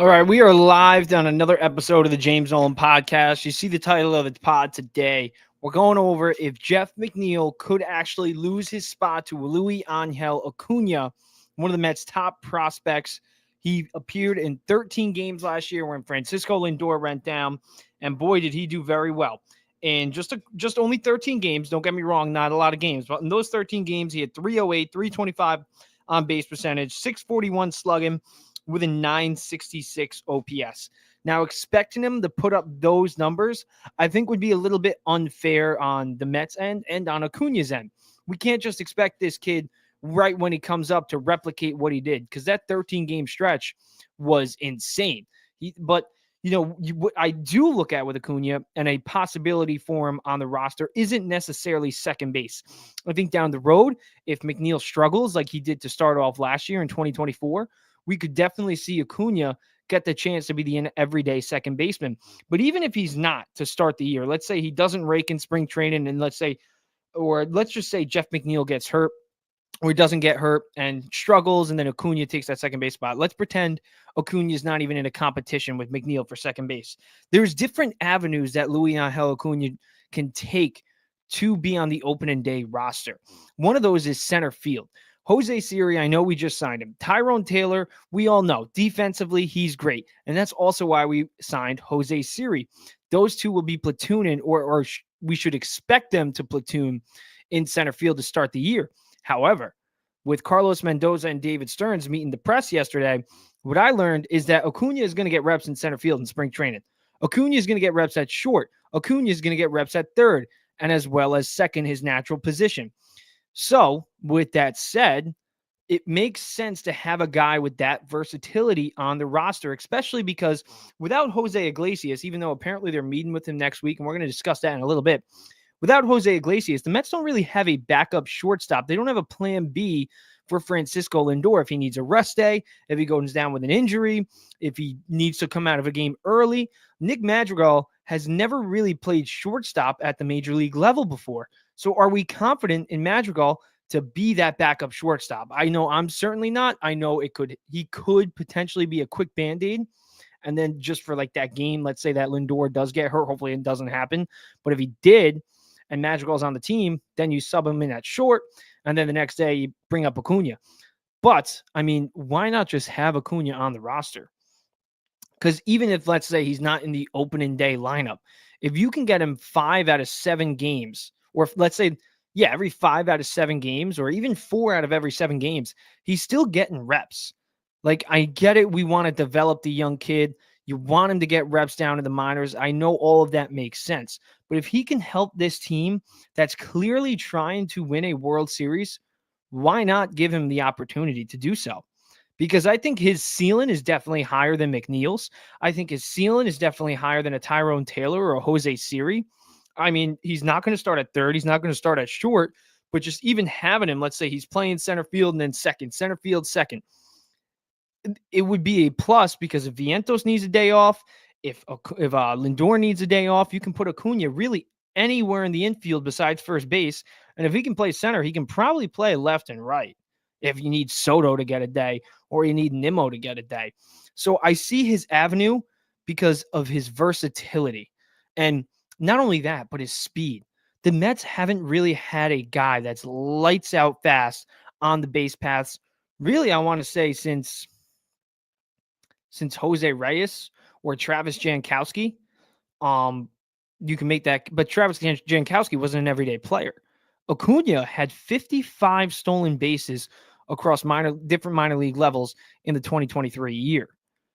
All right, we are live on another episode of the James Nolan podcast. You see the title of the pod today. We're going over if Jeff McNeil could actually lose his spot to Luisangel Acuña, one of the Mets' top prospects. He appeared in 13 games last year when Francisco Lindor went down, and boy, did he do very well. In just only 13 games, don't get me wrong, not a lot of games, but in those 13 games, he had 308, 325 on base percentage, 641 slugging, with a 966 OPS. Now, expecting him to put up those numbers, I think would be a little bit unfair on the Mets end and on Acuña's end. We can't just expect this kid right when he comes up to replicate what he did, because that 13-game stretch was insane. But what I do look at with Acuña and a possibility for him on the roster isn't necessarily second base. I think down the road, if McNeil struggles like he did to start off last year in 2024, we could definitely see Acuña get the chance to be the everyday second baseman. But even if he's not to start the year, let's say he doesn't rake in spring training, and let's just say Jeff McNeil gets hurt or doesn't get hurt and struggles, and then Acuña takes that second base spot. Let's pretend Acuña is not even in a competition with McNeil for second base. There's different avenues that Luisangel Acuña can take to be on the opening day roster. One of those is center field. Jose Siri, I know we just signed him. Tyrone Taylor, we all know. Defensively, he's great. And that's also why we signed Jose Siri. Those two will be platooning, or we should expect them to platoon in center field to start the year. However, with Carlos Mendoza and David Stearns meeting the press yesterday, what I learned is that Acuña is going to get reps in center field in spring training. Acuña is going to get reps at short. Acuña is going to get reps at third, and as well as second, his natural position. So, with that said, it makes sense to have a guy with that versatility on the roster, especially because without Jose Iglesias, even though apparently they're meeting with him next week, and we're going to discuss that in a little bit, without Jose Iglesias, the Mets don't really have a backup shortstop. They don't have a plan B for Francisco Lindor if he needs a rest day, if he goes down with an injury, if he needs to come out of a game early. Nick Madrigal has never really played shortstop at the major league level before. So are we confident in Madrigal to be that backup shortstop? I know I'm certainly not. I know he could potentially be a quick Band-Aid. And then just for like that game, let's say that Lindor does get hurt. Hopefully it doesn't happen. But if he did and Madrigal's on the team, then you sub him in at short. And then the next day you bring up Acuña. But, I mean, why not just have Acuña on the roster? Because even if, let's say, he's not in the opening day lineup, if you can get him 5 out of 7 games, or if, let's say, every 5 out of 7 games, or even 4 out of every 7 games, he's still getting reps. Like, I get it. We want to develop the young kid. You want him to get reps down in the minors. I know all of that makes sense. But if he can help this team that's clearly trying to win a World Series, why not give him the opportunity to do so? Because I think his ceiling is definitely higher than McNeil's. I think his ceiling is definitely higher than a Tyrone Taylor or a Jose Siri. I mean, he's not going to start at third. He's not going to start at short. But just even having him, let's say he's playing center field and then center field second, it would be a plus, because if Vientos needs a day off, if Lindor needs a day off, you can put Acuña really anywhere in the infield besides first base. And if he can play center, he can probably play left and right if you need Soto to get a day or you need Nimmo to get a day. So I see his avenue because of his versatility. And not only that, but his speed. The Mets haven't really had a guy that's lights out fast on the base paths. Really, I want to say since Jose Reyes or Travis Jankowski. You can make that, but Travis Jankowski wasn't an everyday player. Acuña had 55 stolen bases across different minor league levels in the 2023 year.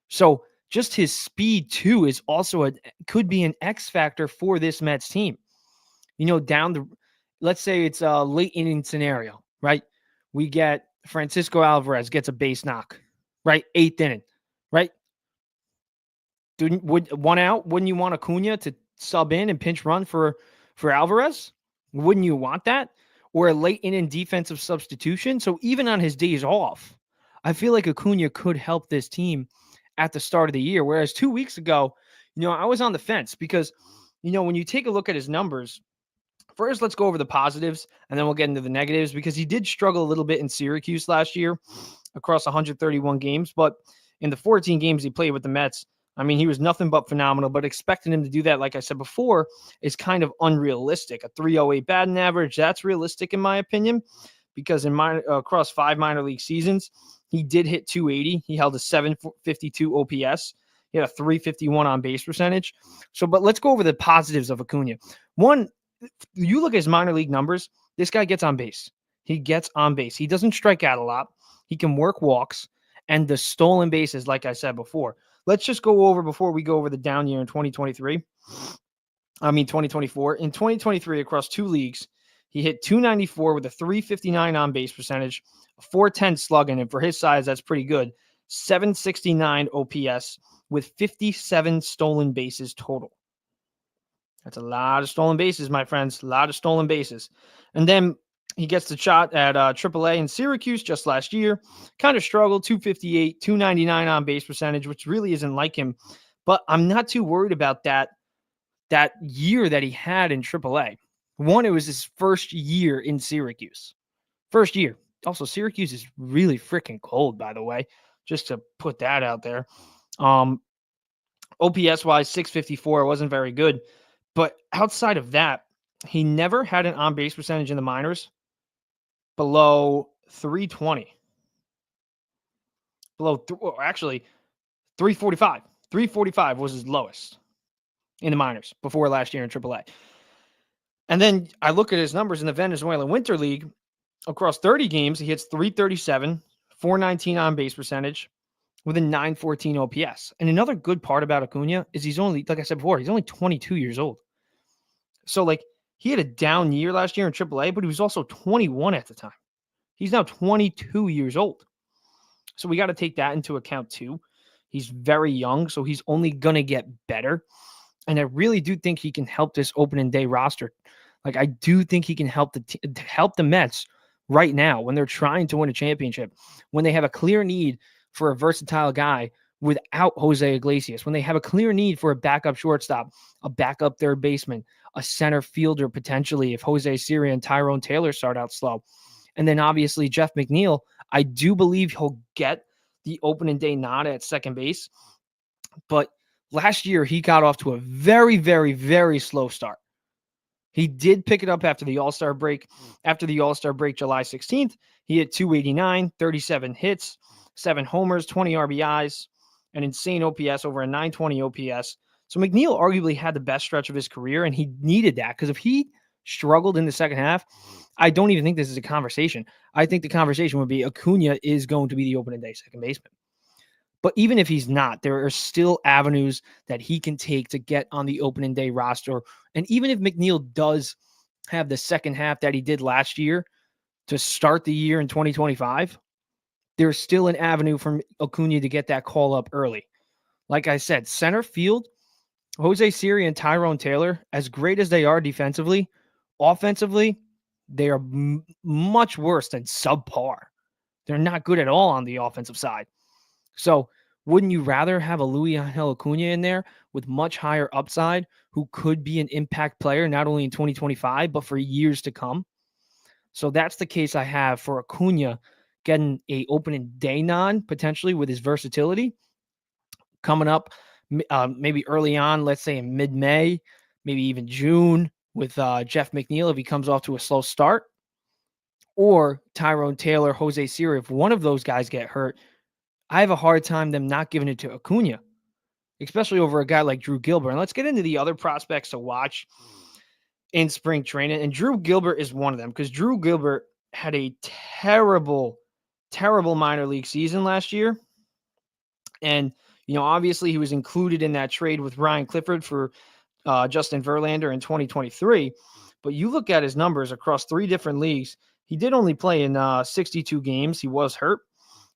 So just his speed too is also could be an X factor for this Mets team. Let's say it's a late inning scenario, right? We get Francisco Alvarez gets a base knock, right? 8th inning, right? Would one out? Wouldn't you want Acuña to sub in and pinch run for Alvarez? Wouldn't you want that? Or a late inning defensive substitution? So even on his days off, I feel like Acuña could help this team at the start of the year. Whereas 2 weeks ago, I was on the fence because, when you take a look at his numbers, first, let's go over the positives, and then we'll get into the negatives, because he did struggle a little bit in Syracuse last year across 131 games. But In the 14 games he played with the Mets, I mean, he was nothing but phenomenal, but expecting him to do that, like I said before, is kind of unrealistic. A 308 batting average, that's realistic in my opinion, because across 5 minor league seasons, he did hit 280. He held a 752 OPS. He had a 351 on base percentage. But let's go over the positives of Acuña. One, you look at his minor league numbers, this guy gets on base. He gets on base. He doesn't strike out a lot. He can work walks, and the stolen bases, like I said before. Let's just go over before we go over the down year in 2024. In 2023, across 2 leagues, he hit 294 with a 359 on base percentage, a 410 slugging, and for his size, that's pretty good. 769 OPS with 57 stolen bases total. That's a lot of stolen bases, my friends. A lot of stolen bases. And then he gets the shot at AAA in Syracuse just last year. Kind of struggled, 258, 299 on base percentage, which really isn't like him. But I'm not too worried about that year that he had in AAA. One, it was his first year in Syracuse. First year. Also, Syracuse is really freaking cold, by the way, just to put that out there. OPS-wise, 654, wasn't very good. But outside of that, he never had an on-base percentage in the minors below 320. Actually, 345. 345 was his lowest in the minors before last year in AAA. And then I look at his numbers in the Venezuelan Winter League. Across 30 games, he hits 337, 419 on-base percentage with a 914 OPS. And another good part about Acuña is he's only, like I said before, he's only 22 years old. So, he had a down year last year in AAA, but he was also 21 at the time. He's now 22 years old. So we got to take that into account too. He's very young, so he's only going to get better. And I really do think he can help this opening day roster. I do think he can help the Mets right now when they're trying to win a championship, when they have a clear need for a versatile guy without Jose Iglesias, when they have a clear need for a backup shortstop, a backup third baseman, a center fielder potentially if Jose Siri and Tyrone Taylor start out slow. And then obviously Jeff McNeil, I do believe he'll get the opening day nod at second base. But last year, he got off to a very, very, very slow start. He did pick it up after the All-Star break. After the All-Star break, July 16th, he hit 289, 37 hits, 7 homers, 20 RBIs, an insane OPS, over a 920 OPS. So McNeil arguably had the best stretch of his career, and he needed that because if he struggled in the second half, I don't even think this is a conversation. I think the conversation would be Acuña is going to be the opening day second baseman. But even if he's not, there are still avenues that he can take to get on the opening day roster. And even if McNeil does have the second half that he did last year to start the year in 2025, there's still an avenue for Acuña to get that call up early. Like I said, center field, Jose Siri and Tyrone Taylor, as great as they are defensively, offensively, they are much worse than subpar. They're not good at all on the offensive side. So wouldn't you rather have a Luisangel Acuña in there with much higher upside who could be an impact player not only in 2025, but for years to come? So that's the case I have for Acuña getting a opening day nod potentially with his versatility coming up maybe early on, let's say in mid-May, maybe even June with Jeff McNeil if he comes off to a slow start, or Tyrone Taylor, Jose Siri. If one of those guys get hurt, I have a hard time them not giving it to Acuña, especially over a guy like Drew Gilbert. And let's get into the other prospects to watch in spring training. And Drew Gilbert is one of them because Drew Gilbert had a terrible, terrible minor league season last year. And, obviously he was included in that trade with Ryan Clifford for Justin Verlander in 2023. But you look at his numbers across 3 different leagues. He did only play in 62 games. He was hurt,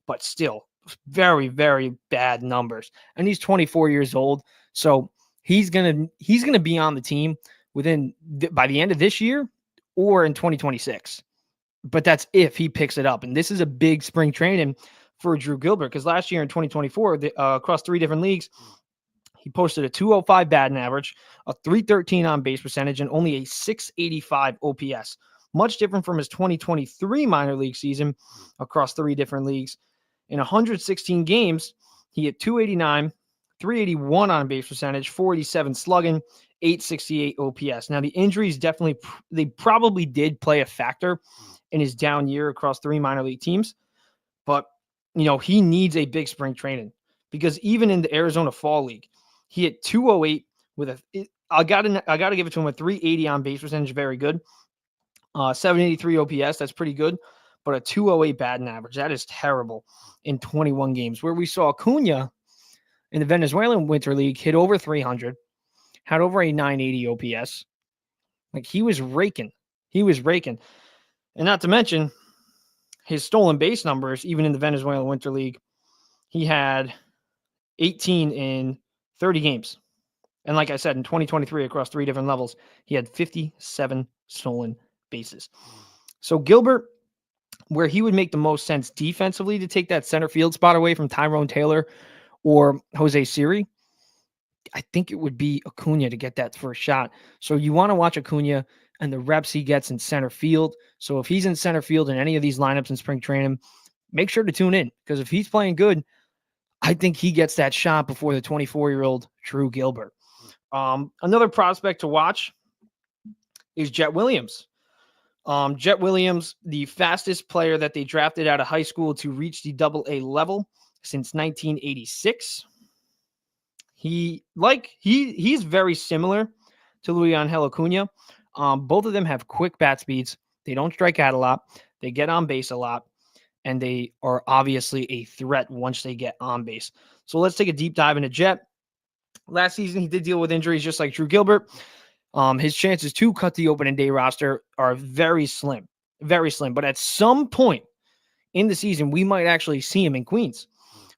but still very, very bad numbers. And he's 24 years old. So he's going to be on the team by the end of this year or in 2026. But that's if he picks it up. And this is a big spring training for Drew Gilbert because last year in 2024, across 3 different leagues, he posted a 205 batting average, a 313 on base percentage, and only a 685 OPS. Much different from his 2023 minor league season across 3 different leagues. In 116 games, He hit 289, 381 on base percentage, 487 slugging, 868 OPS. Now, the injuries definitely, they probably did play a factor in his down year across 3 minor league teams. But, he needs a big spring training because even in the Arizona Fall League, he hit 208 with I got to give it to him, a 380 on base percentage, very good. 783 OPS, that's pretty good. But a 208 batting average, that is terrible in 21 games. Where we saw Acuña in the Venezuelan Winter League hit over 300, had over a 980 OPS. Like, he was raking. And not to mention his stolen base numbers, even in the Venezuelan Winter League, he had 18 in 30 games. And like I said, in 2023, across 3 different levels, he had 57 stolen bases. So Gilbert, where he would make the most sense defensively to take that center field spot away from Tyrone Taylor or Jose Siri, I think it would be Acuña to get that first shot. So you want to watch Acuña and the reps he gets in center field. So if he's in center field in any of these lineups in spring training, make sure to tune in, because if he's playing good, I think he gets that shot before the 24-year-old Drew Gilbert. Another prospect to watch is Jet Williams. Jet Williams, the fastest player that they drafted out of high school to reach the AA level since 1986. He's very similar to Luisangel Acuña. Both of them have quick bat speeds. They don't strike out a lot. They get on base a lot, and they are obviously a threat once they get on base. So let's take a deep dive into Jet. Last season, he did deal with injuries just like Drew Gilbert. His chances to cut the opening day roster are very slim. But at some point in the season, we might actually see him in Queens.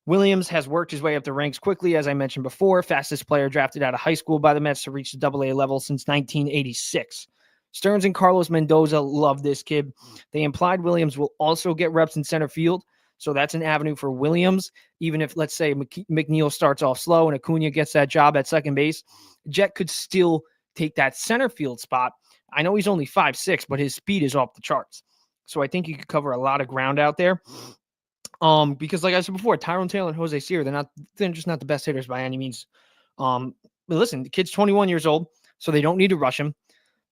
Williams has worked his way up the ranks quickly, as I mentioned before. Fastest player drafted out of high school by the Mets to reach the AA level since 1986. Stearns and Carlos Mendoza love this kid. They implied Williams will also get reps in center field, so that's an avenue for Williams. Even if, let's say, McNeil starts off slow and Acuña gets that job at second base, Jet could still take that center field spot. I know he's only 5'6", but his speed is off the charts. So I think he could cover a lot of ground out there. Because like I said before, Tyrone Taylor and Jose Siri, they're just not the best hitters by any means. But listen, the kid's 21 years old, so they don't need to rush him.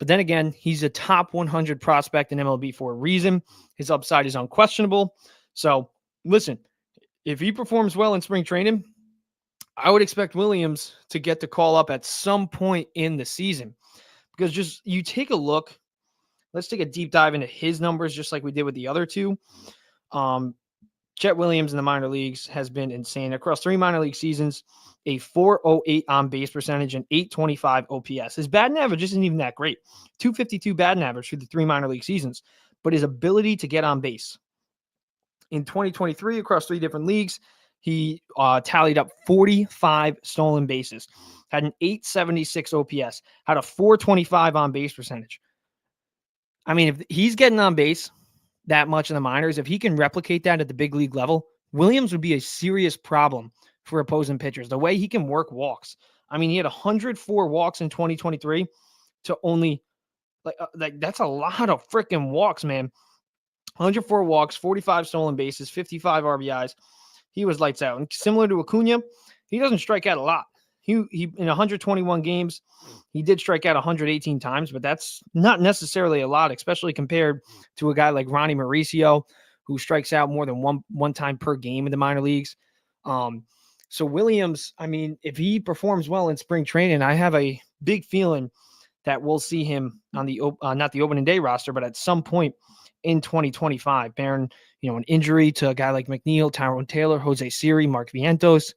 But then again, he's a top 100 prospect in MLB for a reason. His upside is unquestionable. So listen, if he performs well in spring training, I would expect Williams to get the call up at some point in the season. Because just you take a look, let's take a deep dive into his numbers, just like we did with the other two. Jet Williams in the minor leagues has been insane. Across 3 minor league seasons, a 408 on base percentage and 825 OPS. His batting average isn't even that great. 252 batting average through the 3 minor league seasons. But his ability to get on base. In 2023, across 3 different leagues, he tallied up 45 stolen bases, had an 876 OPS, had a 425 on base percentage. I mean, if he's getting on base that much in the minors, if he can replicate that at the big league level, Williams would be a serious problem for opposing pitchers. The way he can work walks. I mean, he had 104 walks in 2023 to only like that's a lot of freaking walks, man. 104 walks, 45 stolen bases, 55 RBIs. He was lights out. And similar to Acuña, he doesn't strike out a lot. He in 121 games, he did strike out 118 times, but that's not necessarily a lot, especially compared to a guy like Ronnie Mauricio, who strikes out more than one time per game in the minor leagues. So Williams, I mean, if he performs well in spring training, I have a big feeling that we'll see him on the not the opening day roster, but at some point in 2025, bearing an injury to a guy like McNeil, Tyrone Taylor, Jose Siri, Mark Vientos.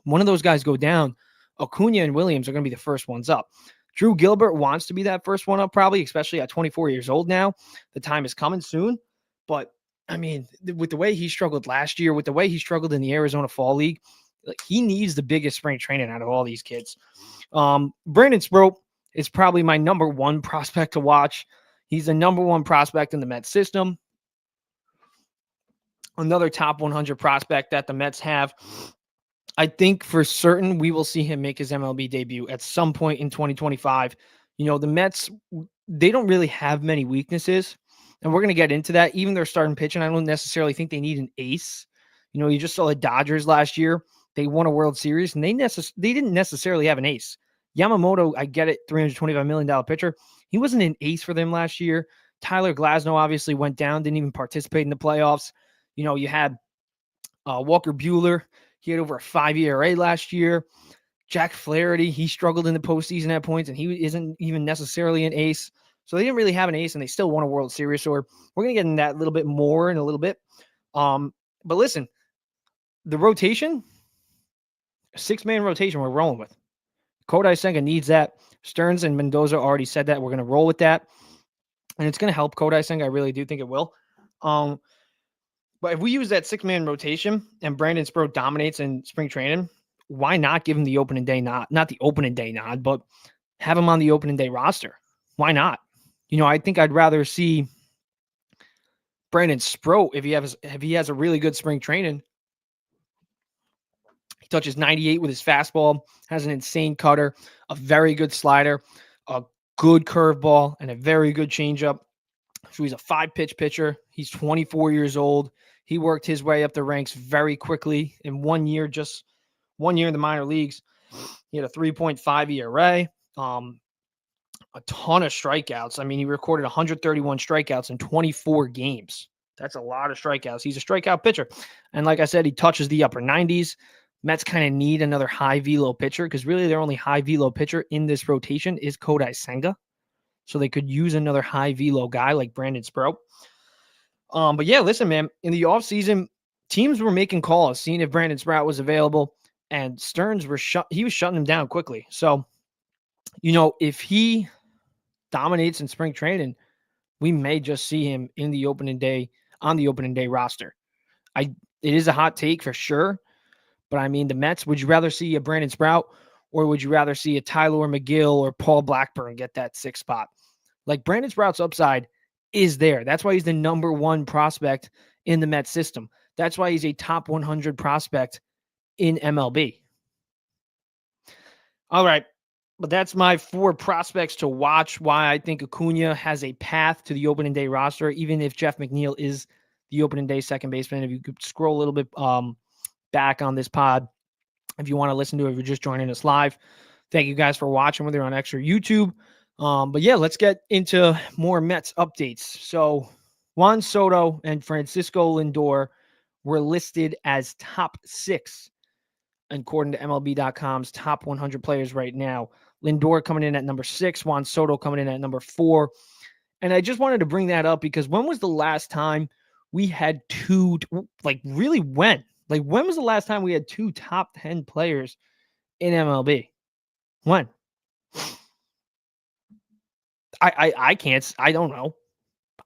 One of those guys go down, Acuña and Williams are going to be the first ones up. Drew Gilbert wants to be that first one up, probably, especially at 24 years old now. The time is coming soon. But, I mean, with the way he struggled last year, with the way he struggled in the Arizona Fall League, he needs the biggest spring training out of all these kids. Brandon Sproat is probably my number 1 prospect to watch. He's the number 1 prospect in the Mets system. Another top 100 prospect that the Mets have. I think for certain we will see him make his MLB debut at some point in 2025. The Mets, they don't really have many weaknesses, and we're going to get into that. Even their starting pitching, I don't necessarily think they need an ace. You just saw the Dodgers last year. They won a World Series, and they didn't necessarily have an ace. Yamamoto, I get it, $325 million pitcher. He wasn't an ace for them last year. Tyler Glasnow obviously went down, didn't even participate in the playoffs. You had Walker Buehler. He had over a 5 ERA last year. Jack Flaherty, he struggled in the postseason at points, and he isn't even necessarily an ace. So they didn't really have an ace, and they still won a World Series. So we're going to get into that a little bit more in a little bit. But listen, the rotation, a 6-man rotation we're rolling with. Kodai Senga needs that. Stearns and Mendoza already said that. We're going to roll with that. And it's going to help Kodai Senga. I really do think it will. But if we use that 6-man rotation and Brandon Sproat dominates in spring training, why not give him the opening day nod? Not the opening day nod, but have him on the opening day roster. Why not? I think I'd rather see Brandon Sproat if he has a really good spring training. He touches 98 with his fastball, has an insane cutter, a very good slider, a good curveball, and a very good changeup. So he's a 5-pitch pitcher. He's 24 years old. He worked his way up the ranks very quickly in 1 year, just 1 year in the minor leagues. He had a 3.5 ERA, a ton of strikeouts. I mean, he recorded 131 strikeouts in 24 games. That's a lot of strikeouts. He's a strikeout pitcher. And like I said, he touches the upper 90s. Mets kind of need another high velo pitcher because really their only high velo pitcher in this rotation is Kodai Senga. So they could use another high velo guy like Brandon Sproat. But yeah, listen, man, in the offseason, teams were making calls, seeing if Brandon Sprout was available, and Stearns was shutting him down quickly. So, if he dominates in spring training, we may just see him on the opening day roster. It is a hot take for sure, but I mean, the Mets, would you rather see a Brandon Sprout or would you rather see a Tyler McGill or Paul Blackburn get that 6th spot? Like, Brandon Sprout's upside is there. That's why he's the number 1 prospect in the Mets system. That's why he's a top 100 prospect in MLB. All right. But that's my 4 prospects to watch, why I think Acuña has a path to the opening day roster, even if Jeff McNeil is the opening day second baseman. If you could scroll a little bit back on this pod, if you want to listen to it, if you're just joining us live. Thank you guys for watching, whether you're on Extra YouTube. But yeah, let's get into more Mets updates. So Juan Soto and Francisco Lindor were listed as top 6, according to MLB.com's top 100 players right now. Lindor coming in at number 6, Juan Soto coming in at number 4. And I just wanted to bring that up because when was the last time we had two, really when? When was the last time we had 2 top 10 players in MLB? When? I can't. I don't know.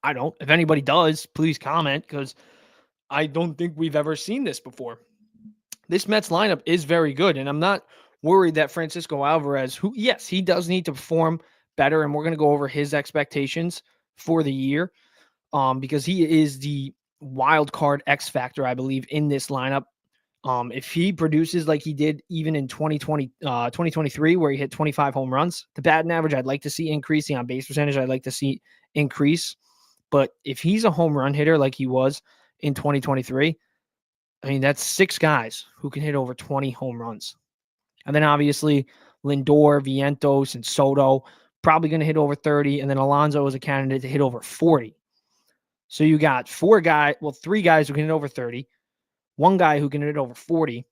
I don't. If anybody does, please comment because I don't think we've ever seen this before. This Mets lineup is very good, and I'm not worried that Francisco Alvarez, who, yes, he does need to perform better, and we're going to go over his expectations for the year because he is the wild card X factor, I believe, in this lineup. If he produces like he did even in 2023, where he hit 25 home runs, the batting average I'd like to see increase, the on-base percentage I'd like to see increase. But if he's a home run hitter like he was in 2023, I mean, that's 6 guys who can hit over 20 home runs. And then obviously Lindor, Vientos, and Soto probably going to hit over 30. And then Alonso is a candidate to hit over 40. So you got 3 guys who can hit over 30. 1 guy who can hit over 40,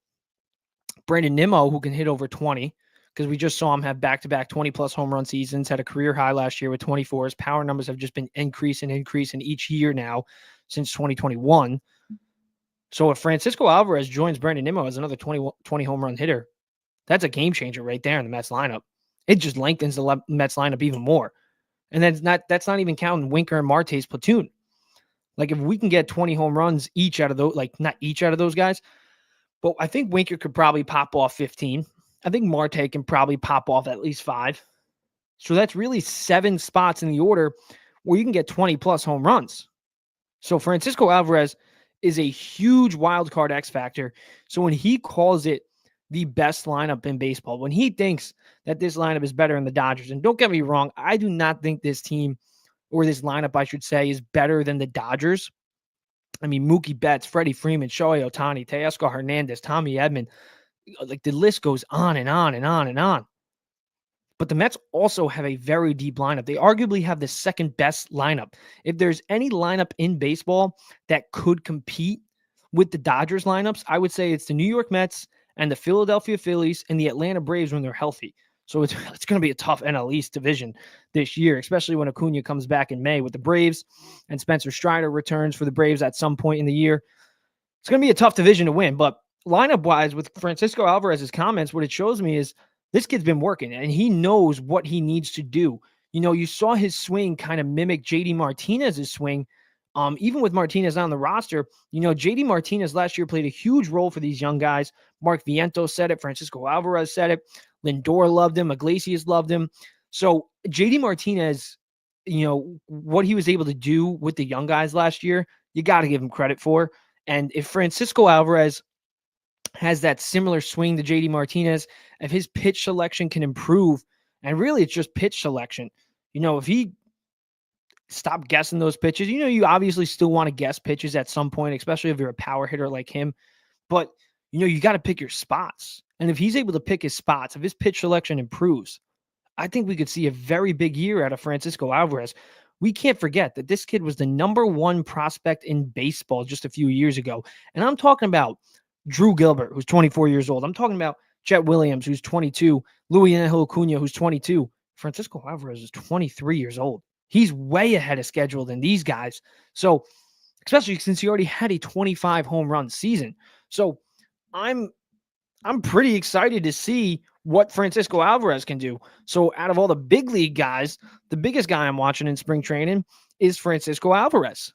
Brandon Nimmo, who can hit over 20, because we just saw him have back-to-back 20-plus home run seasons, had a career high last year with 24. His power numbers have just been increasing each year now since 2021. So if Francisco Alvarez joins Brandon Nimmo as another 20 home run hitter, that's a game changer right there in the Mets lineup. It just lengthens the Mets lineup even more. And that's not even counting Winker and Marte's platoon. Like, if we can get 20 home runs each out of those, not each out of those guys, but I think Winker could probably pop off 15. I think Marte can probably pop off at least 5. So that's really 7 spots in the order where you can get 20-plus home runs. So Francisco Alvarez is a huge wild card X factor. So when he calls it the best lineup in baseball, when he thinks that this lineup is better than the Dodgers, and don't get me wrong, I do not think this team, or this lineup, I should say, is better than the Dodgers. I mean, Mookie Betts, Freddie Freeman, Shohei Ohtani, Teoscar Hernandez, Tommy Edman. Like the list goes on and on and on and on. But the Mets also have a very deep lineup. They arguably have the second best lineup. If there's any lineup in baseball that could compete with the Dodgers lineups, I would say it's the New York Mets and the Philadelphia Phillies and the Atlanta Braves when they're healthy. So it's going to be a tough NL East division this year, especially when Acuna comes back in May with the Braves and Spencer Strider returns for the Braves at some point in the year. It's going to be a tough division to win, but lineup-wise, with Francisco Alvarez's comments, what it shows me is this kid's been working, and he knows what he needs to do. You know, you saw his swing kind of mimic JD Martinez's swing. Even with Martinez on the roster, you know, JD Martinez last year played a huge role for these young guys. Mark Vientos said it. Francisco Alvarez said it. Lindor loved him. Iglesias loved him. So JD Martinez, you know, what he was able to do with the young guys last year, you got to give him credit for. And if Francisco Alvarez has that similar swing to JD Martinez, if his pitch selection can improve, and really it's just pitch selection, you know, if he stopped guessing those pitches, you know, you obviously still want to guess pitches at some point, especially if you're a power hitter like him. But, you know, you got to pick your spots. And if he's able to pick his spots, if his pitch selection improves, I think we could see a very big year out of Francisco Alvarez. We can't forget that this kid was the #1 prospect in baseball just a few years ago. And I'm talking about Drew Gilbert, who's 24 years old. I'm talking about Chet Williams, who's 22. Luisangel Acuña, who's 22. Francisco Alvarez is 23 years old. He's way ahead of schedule than these guys. So, especially since he already had a 25 home run season. So, I'm pretty excited to see what Francisco Alvarez can do. So out of all the big league guys, the biggest guy I'm watching in spring training is Francisco Alvarez.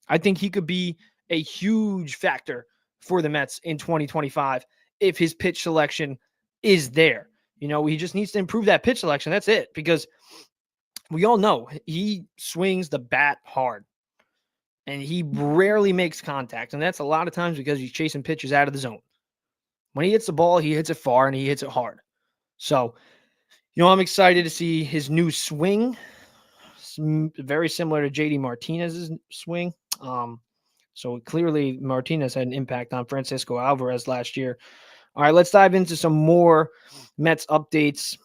I think he could be a huge factor for the Mets in 2025 if his pitch selection is there. You know, he just needs to improve that pitch selection. That's it, because we all know he swings the bat hard and he rarely makes contact. And that's a lot of times because he's chasing pitches out of the zone. When he hits the ball, he hits it far and he hits it hard. So, you know, I'm excited to see his new swing. Very similar to JD Martinez's swing. So clearly Martinez had an impact on Francisco Alvarez last year. All right, let's dive into some more Mets updates.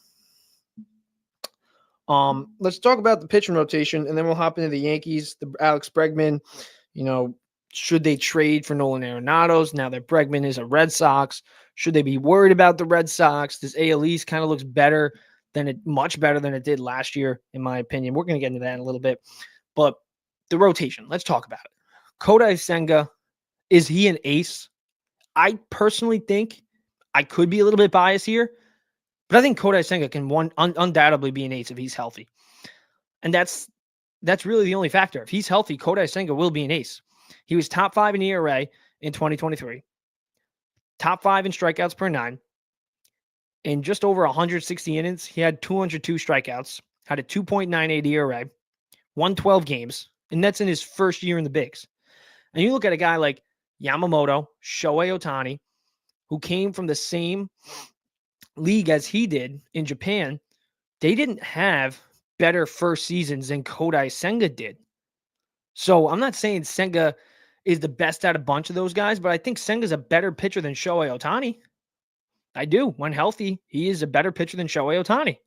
Let's talk about the pitching rotation, and then we'll hop into the Yankees, the Alex Bregman. You know, should they trade for Nolan Arenado's now that Bregman is a Red Sox? Should they be worried about the Red Sox? This AL East kind of looks better much better than it did last year, in my opinion. We're going to get into that in a little bit. But the rotation, let's talk about it. Kodai Senga, is he an ace? I personally think, I could be a little bit biased here, but I think Kodai Senga can undoubtedly be an ace if he's healthy. And that's really the only factor. If he's healthy, Kodai Senga will be an ace. He was top 5 in ERA in 2023, top 5 in strikeouts per 9. In just over 160 innings, he had 202 strikeouts, had a 2.98 ERA, won 12 games, and that's in his first year in the bigs. And you look at a guy like Yamamoto, Shohei Ohtani, who came from the same league as he did in Japan. They didn't have better first seasons than Kodai Senga did. So I'm not saying Senga is the best out of a bunch of those guys, but I think Senga's a better pitcher than Shohei Ohtani. I do. When healthy, he is a better pitcher than Shohei Ohtani.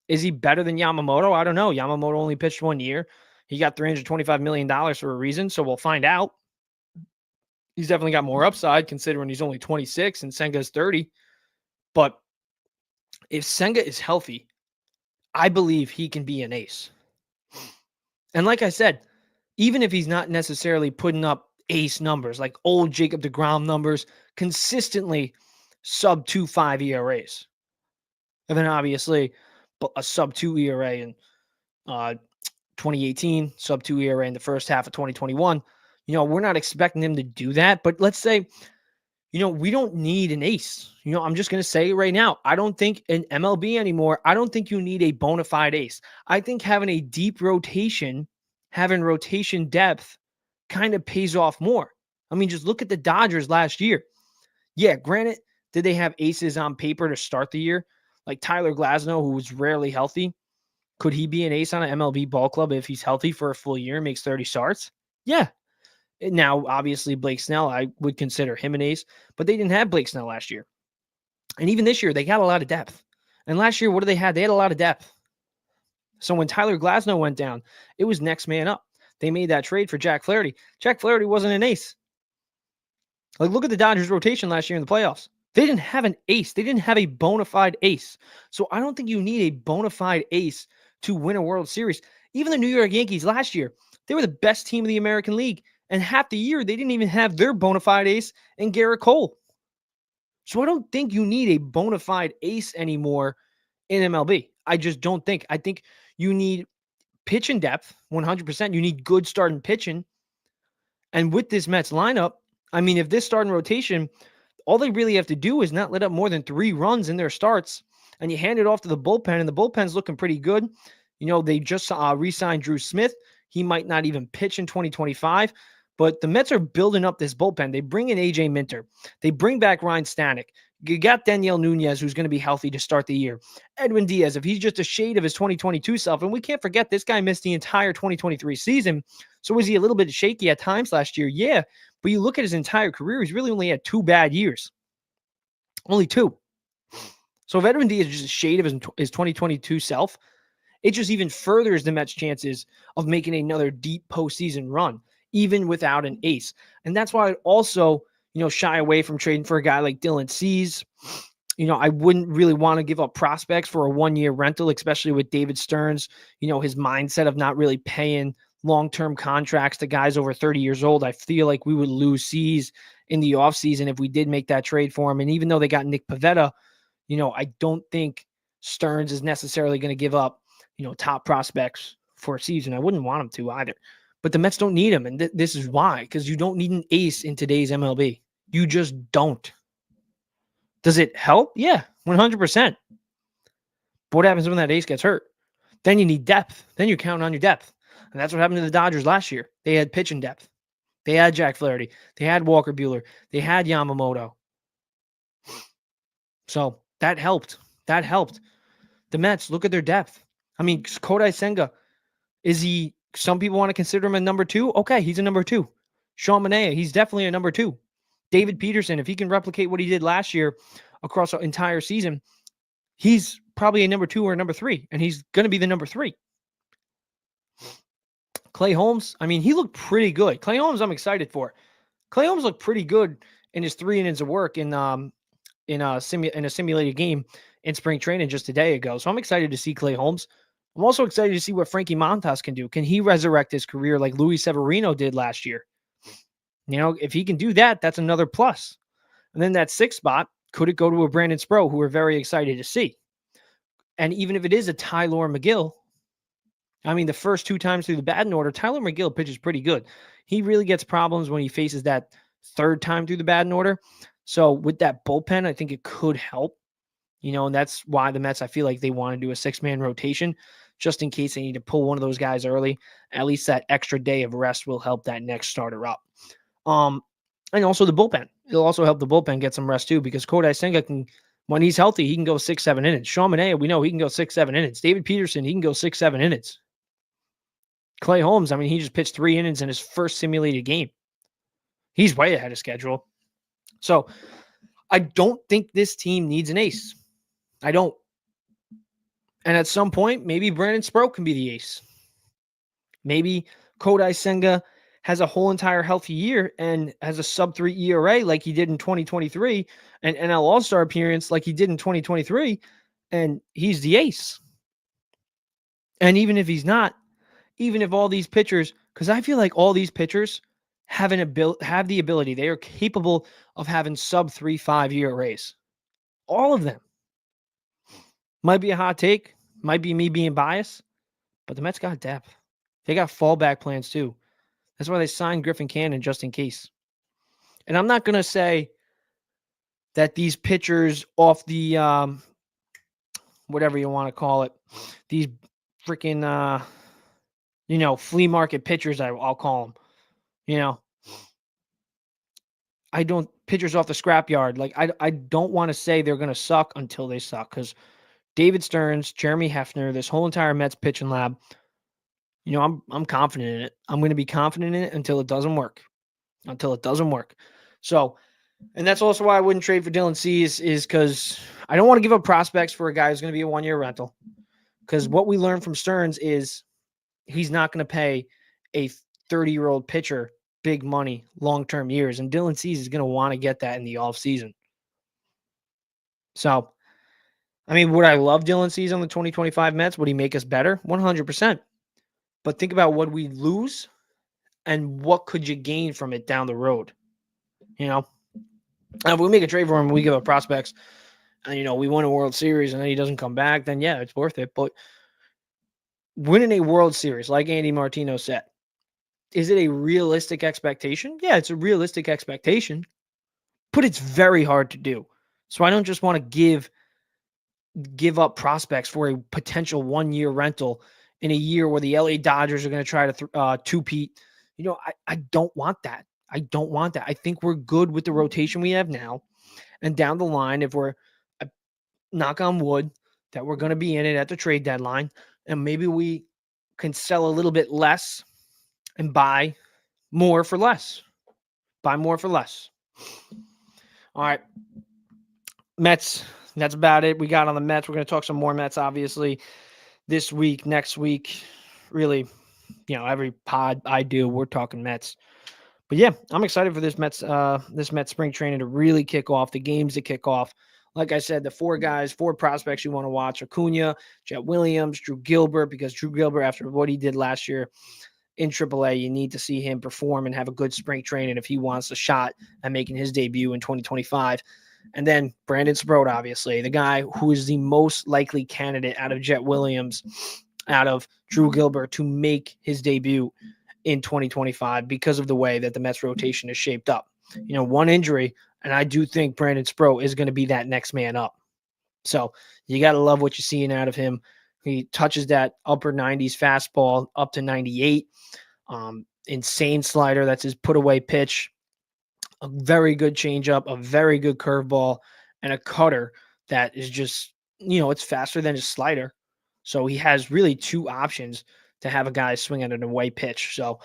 Is he better than Yamamoto? I don't know. Yamamoto only pitched 1 year. He got $325 million for a reason, so we'll find out. He's definitely got more upside considering he's only 26 and Senga's 30. But if Senga is healthy, I believe he can be an ace. And like I said, even if he's not necessarily putting up ace numbers, like old Jacob deGrom numbers, consistently sub 2.5 ERAs. And then obviously a sub 2 ERA in 2018, sub 2 ERA in the first half of 2021. You know, we're not expecting him to do that, but let's say, you know, we don't need an ace. You know, I'm just going to say it right now. I don't think in MLB anymore, I don't think you need a bona fide ace. I think having a deep rotation, having rotation depth kind of pays off more. I mean, just look at the Dodgers last year. Yeah, granted, did they have aces on paper to start the year? Like Tyler Glasnow, who was rarely healthy. Could he be an ace on an MLB ball club if he's healthy for a full year and makes 30 starts? Yeah. Now, obviously, Blake Snell, I would consider him an ace, but they didn't have Blake Snell last year. And even this year, they got a lot of depth. And last year, what did they have? They had a lot of depth. So when Tyler Glasnow went down, it was next man up. They made that trade for Jack Flaherty. Jack Flaherty wasn't an ace. Like, look at the Dodgers rotation last year in the playoffs. They didn't have an ace. They didn't have a bona fide ace. So I don't think you need a bona fide ace to win a World Series. Even the New York Yankees last year, they were the best team in the American League. And half the year, they didn't even have their bona fide ace in Garrett Cole. So I don't think you need a bona fide ace anymore in MLB. I just don't think. I think you need pitching depth, 100%. You need good starting pitching. And with this Mets lineup, I mean, if this starting rotation, all they really have to do is not let up more than 3 runs in their starts, and you hand it off to the bullpen, and the bullpen's looking pretty good. You know, they just re-signed Drew Smith. He might not even pitch in 2025, but the Mets are building up this bullpen. They bring in A.J. Minter. They bring back Ryan Stanek. You got Daniel Nunez, who's going to be healthy to start the year. Edwin Diaz, if he's just a shade of his 2022 self, and we can't forget this guy missed the entire 2023 season, so was he a little bit shaky at times last year? Yeah, but you look at his entire career, he's really only had 2 bad years. Only 2. So if Edwin Diaz is just a shade of his 2022 self, it just even furthers the Mets' chances of making another deep postseason run, even without an ace. And that's why I'd also, shy away from trading for a guy like Dylan Cease. I wouldn't really want to give up prospects for a 1-year rental, especially with David Stearns, his mindset of not really paying long-term contracts to guys over 30 years old. I feel like we would lose Cease in the offseason if we did make that trade for him. And even though they got Nick Pivetta, I don't think Stearns is necessarily going to give up, top prospects for a season. I wouldn't want him to either. But the Mets don't need him, and this is why, because you don't need an ace in today's MLB. You just don't. Does it help? Yeah, 100%. But what happens when that ace gets hurt? Then you need depth. Then you're counting on your depth. And that's what happened to the Dodgers last year. They had pitching depth. They had Jack Flaherty. They had Walker Buehler. They had Yamamoto. So that helped. That helped. The Mets, look at their depth. I mean, Kodai Senga, some people want to consider him a number 2? Okay, he's a number 2. Sean Manaea, he's definitely a number 2. David Peterson, if he can replicate what he did last year across the entire season, he's probably a number 2 or a number 3, and he's going to be the number 3. Clay Holmes, I mean, he looked pretty good. Clay Holmes, I'm excited for. Clay Holmes looked pretty good in his 3 innings of work in a simulated game in spring training just a day ago. So I'm excited to see Clay Holmes. I'm also excited to see what Frankie Montas can do. Can he resurrect his career like Luis Severino did last year? If he can do that, that's another plus. And then that 6th spot, could it go to a Brandon Sproat, who we're very excited to see? And even if it is a Tyler McGill, I mean, the first 2 times through the batting order, Tyler McGill pitches pretty good. He really gets problems when he faces that 3rd time through the batting order. So with that bullpen, I think it could help, and that's why the Mets, I feel like they want to do a 6-man rotation just in case they need to pull one of those guys early. At least that extra day of rest will help that next starter up. And also the bullpen. It'll also help the bullpen get some rest too, because Kodai Senga can, when he's healthy, he can go 6-7 innings. Sean Manaea, we know he can go 6-7 innings. David Peterson, he can go 6-7 innings. Clay Holmes, I mean, he just pitched 3 innings in his first simulated game. He's way ahead of schedule. So I don't think this team needs an ace. I don't. And at some point, maybe Brandon Sproat can be the ace. Maybe Kodai Senga has a whole entire healthy year and has a sub-3 ERA like he did in 2023, and NL All-Star appearance like he did in 2023, and he's the ace. And even if he's not, even if all these pitchers, because I feel like all these pitchers have the ability, they are capable of having sub-3.5 ERAs. All of them. Might be a hot take, might be me being biased, but the Mets got depth. They got fallback plans too. That's why they signed Griffin Cannon just in case. And I'm not going to say that these pitchers off the, whatever you want to call it, these freaking, flea market pitchers, I'll call them, pitchers off the scrapyard. Like, I don't want to say they're going to suck until they suck, because David Stearns, Jeremy Hefner, this whole entire Mets pitching lab, I'm confident in it. I'm going to be confident in it until it doesn't work. until it doesn't work. So, and that's also why I wouldn't trade for Dylan Cease is because I don't want to give up prospects for a guy who's going to be a one-year rental. Because what we learned from Stearns is he's not going to pay a 30-year-old pitcher big money long-term years. And Dylan Cease is going to want to get that in the offseason. So, I mean, would I love Dylan Cease on the 2025 Mets? Would he make us better? 100%. But think about what we lose and what could you gain from it down the road. You know, if we make a trade for him, we give up prospects, and, you know, we win a World Series and then he doesn't come back, then yeah, it's worth it. But winning a World Series, like Andy Martino said, is it a realistic expectation? Yeah, it's a realistic expectation, but it's very hard to do. So I don't just want to give up prospects for a potential one-year rental in a year where the LA Dodgers are going to try to two-peat. You know, I don't want that. I don't want that. I think we're good with the rotation we have now. And down the line, if we're, knock on wood, that we're going to be in it at the trade deadline, and maybe we can sell a little bit less and buy more for less. Buy more for less. All right. Mets, that's about it. We got on the Mets. We're going to talk some more Mets, obviously, this week, next week. Really, you know, every pod I do, we're talking Mets. But yeah, I'm excited for this Mets spring training to really kick off, the games to kick off. Like I said, the four prospects you want to watch: Acuña, Jet Williams, Drew Gilbert, because Drew Gilbert, after what he did last year in AAA, you need to see him perform and have a good spring training if he wants a shot at making his debut in 2025. And then Brandon Sproat, obviously, the guy who is the most likely candidate out of Jet Williams, out of Drew Gilbert, to make his debut in 2025 because of the way that the Mets rotation is shaped up. You know, one injury, and I do think Brandon Sproat is going to be that next man up. So you got to love what you're seeing out of him. He touches that upper 90s fastball up to 98. Insane slider. That's his put-away pitch. A very good changeup, a very good curveball, and a cutter that is just, you know, it's faster than his slider. So he has really two options to have a guy swing at an away pitch. So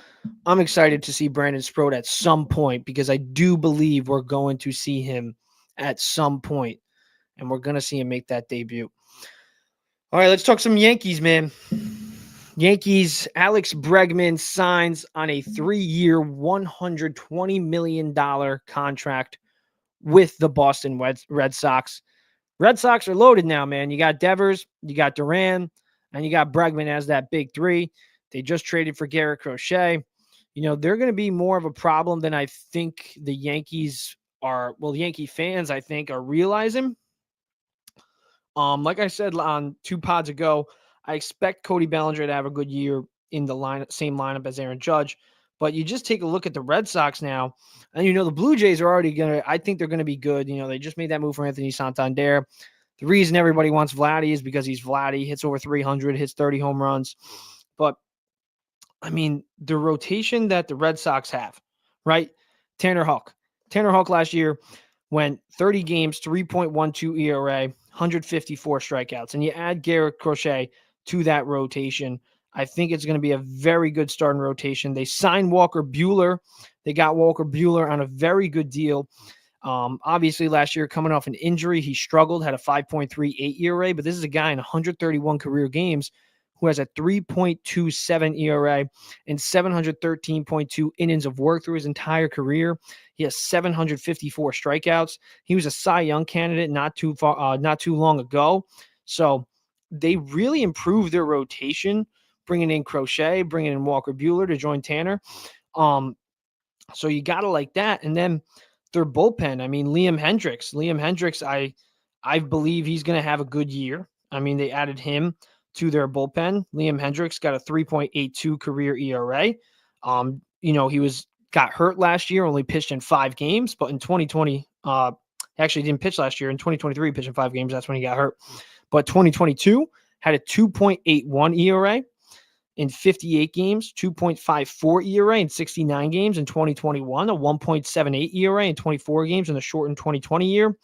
I'm excited to see Brandon Sproat at some point, because I do believe we're going to see him at some point, and we're going to see him make that debut. All right, let's talk some Yankees, man. Yankees, Alex Bregman signs on a 3-year, $120 million contract with the Boston Red Sox. Red Sox are loaded now, man. You got Devers, you got Duran, and you got Bregman as that big three. They just traded for Garrett Crochet. You know, they're going to be more of a problem than I think the Yankees are. Well, Yankee fans, I think, are realizing. Like I said on 2 pods ago, I expect Cody Bellinger to have a good year in the same lineup as Aaron Judge. But you just take a look at the Red Sox now, and, you know, the Blue Jays are already I think they're going to be good. You know, they just made that move for Anthony Santander. The reason everybody wants Vladdy is because he's Vladdy, hits over 300, hits 30 home runs. But, I mean, the rotation that the Red Sox have, right? Tanner Houck last year went 30 games, 3.12 ERA, 154 strikeouts. And you add Garrett Crochet to that rotation, I think it's going to be a very good starting rotation. They signed Walker Buehler. They got Walker Buehler on a very good deal. Obviously, last year, coming off an injury, he struggled, had a 5.38 ERA, but this is a guy in 131 career games who has a 3.27 ERA and 713.2 innings of work through his entire career. He has 754 strikeouts. He was a Cy Young candidate not too long ago. So they really improved their rotation, bringing in Crochet, bringing in Walker Buehler to join Tanner. So you got to like that. And then their bullpen, I mean, Liam Hendricks, I believe he's going to have a good year. I mean, they added him to their bullpen. Liam Hendricks got a 3.82 career ERA. You know, he got hurt last year, only pitched in 5 games, but in 2020, actually didn't pitch last year. In 2023, he pitched in 5 games. That's when he got hurt. But 2022 had a 2.81 ERA in 58 games, 2.54 ERA in 69 games in 2021, a 1.78 ERA in 24 games in the shortened 2020 year.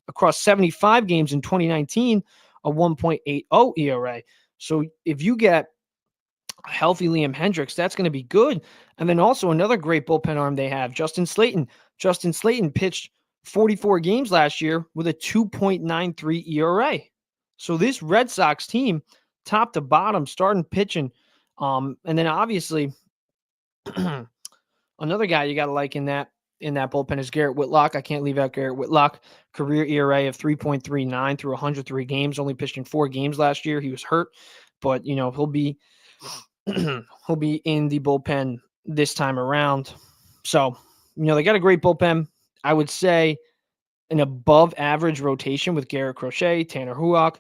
Across 75 games in 2019, a 1.80 ERA. So if you get healthy Liam Hendricks, that's going to be good. And then also another great bullpen arm they have, Justin Slayton. Justin Slayton pitched 44 games last year with a 2.93 ERA. So this Red Sox team, top to bottom, starting pitching. And then obviously another guy you got to like in that bullpen is Garrett Whitlock. I can't leave out Garrett Whitlock. Career ERA of 3.39 through 103 games. Only pitched in 4 games last year. He was hurt, but he'll be he'll be in the bullpen this time around. So they got a great bullpen. I would say an above average rotation with Garrett Crochet, Tanner Huock,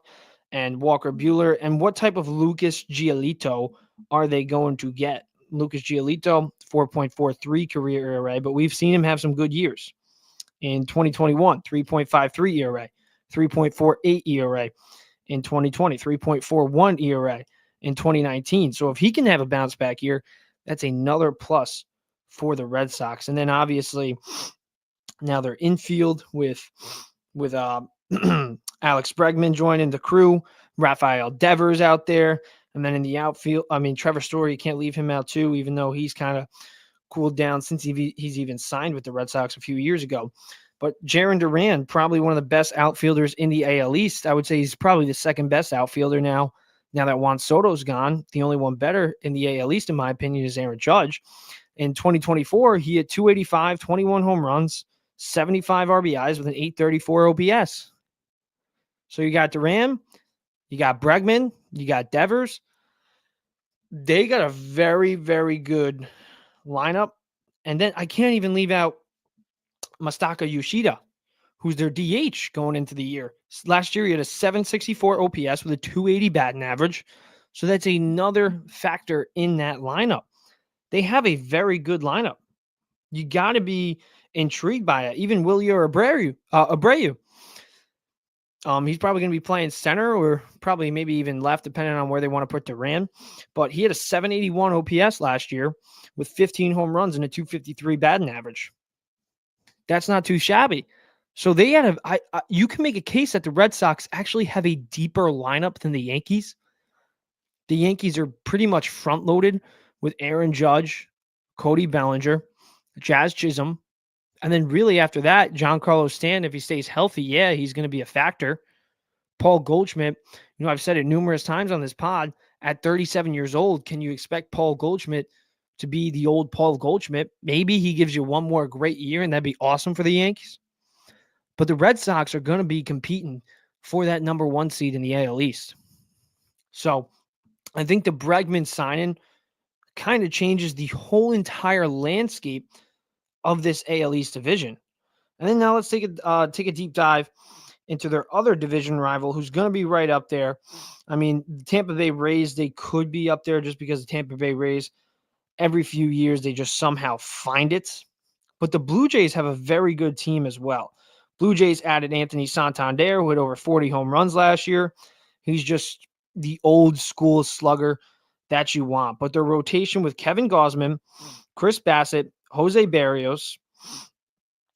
and Walker Buehler. And what type of Lucas Giolito are they going to get? Lucas Giolito, 4.43 career ERA, but we've seen him have some good years. In 2021, 3.53 ERA, 3.48 ERA. In 2020, 3.41 ERA. In 2019. So if he can have a bounce back year, that's another plus for the Red Sox. And then obviously now they're infield with Alex Bregman joining the crew, Rafael Devers out there. And then in the outfield, Trevor Story, you can't leave him out too, even though he's kind of cooled down since he's even signed with the Red Sox a few years ago. But Jarren Duran, probably one of the best outfielders in the AL East. I would say he's probably the second best outfielder now that Juan Soto's gone. The only one better in the AL East, in my opinion, is Aaron Judge. In 2024, he had 285, 21 home runs, 75 RBIs with an 834 OPS. So you got Duran, you got Bregman, you got Devers. They got a very, very good lineup. And then I can't even leave out Masataka Yoshida, who's their DH going into the year. Last year, he had a 764 OPS with a 280 batting average. So that's another factor in that lineup. They have a very good lineup. You got to be intrigued by it. Even Wilyer Abreu. He's probably going to be playing center or probably maybe even left, depending on where they want to put Duran. But he had a 781 OPS last year with 15 home runs and a 253 batting average. That's not too shabby. So they had you can make a case that the Red Sox actually have a deeper lineup than the Yankees. The Yankees are pretty much front-loaded with Aaron Judge, Cody Bellinger, Jazz Chisholm, and then really after that, Giancarlo Stanton, if he stays healthy, yeah, he's going to be a factor. Paul Goldschmidt, I've said it numerous times on this pod, at 37 years old, can you expect Paul Goldschmidt to be the old Paul Goldschmidt? Maybe he gives you one more great year, and that'd be awesome for the Yankees. But the Red Sox are going to be competing for that number 1 seed in the AL East. So I think the Bregman signing kind of changes the whole entire landscape of this AL East division. And then now let's take a deep dive into their other division rival, who's going to be right up there. The Tampa Bay Rays, they could be up there just because the Tampa Bay Rays, every few years, they just somehow find it. But the Blue Jays have a very good team as well. Blue Jays added Anthony Santander, who had over 40 home runs last year. He's just the old school slugger that you want. But their rotation with Kevin Gausman, Chris Bassett, Jose Barrios,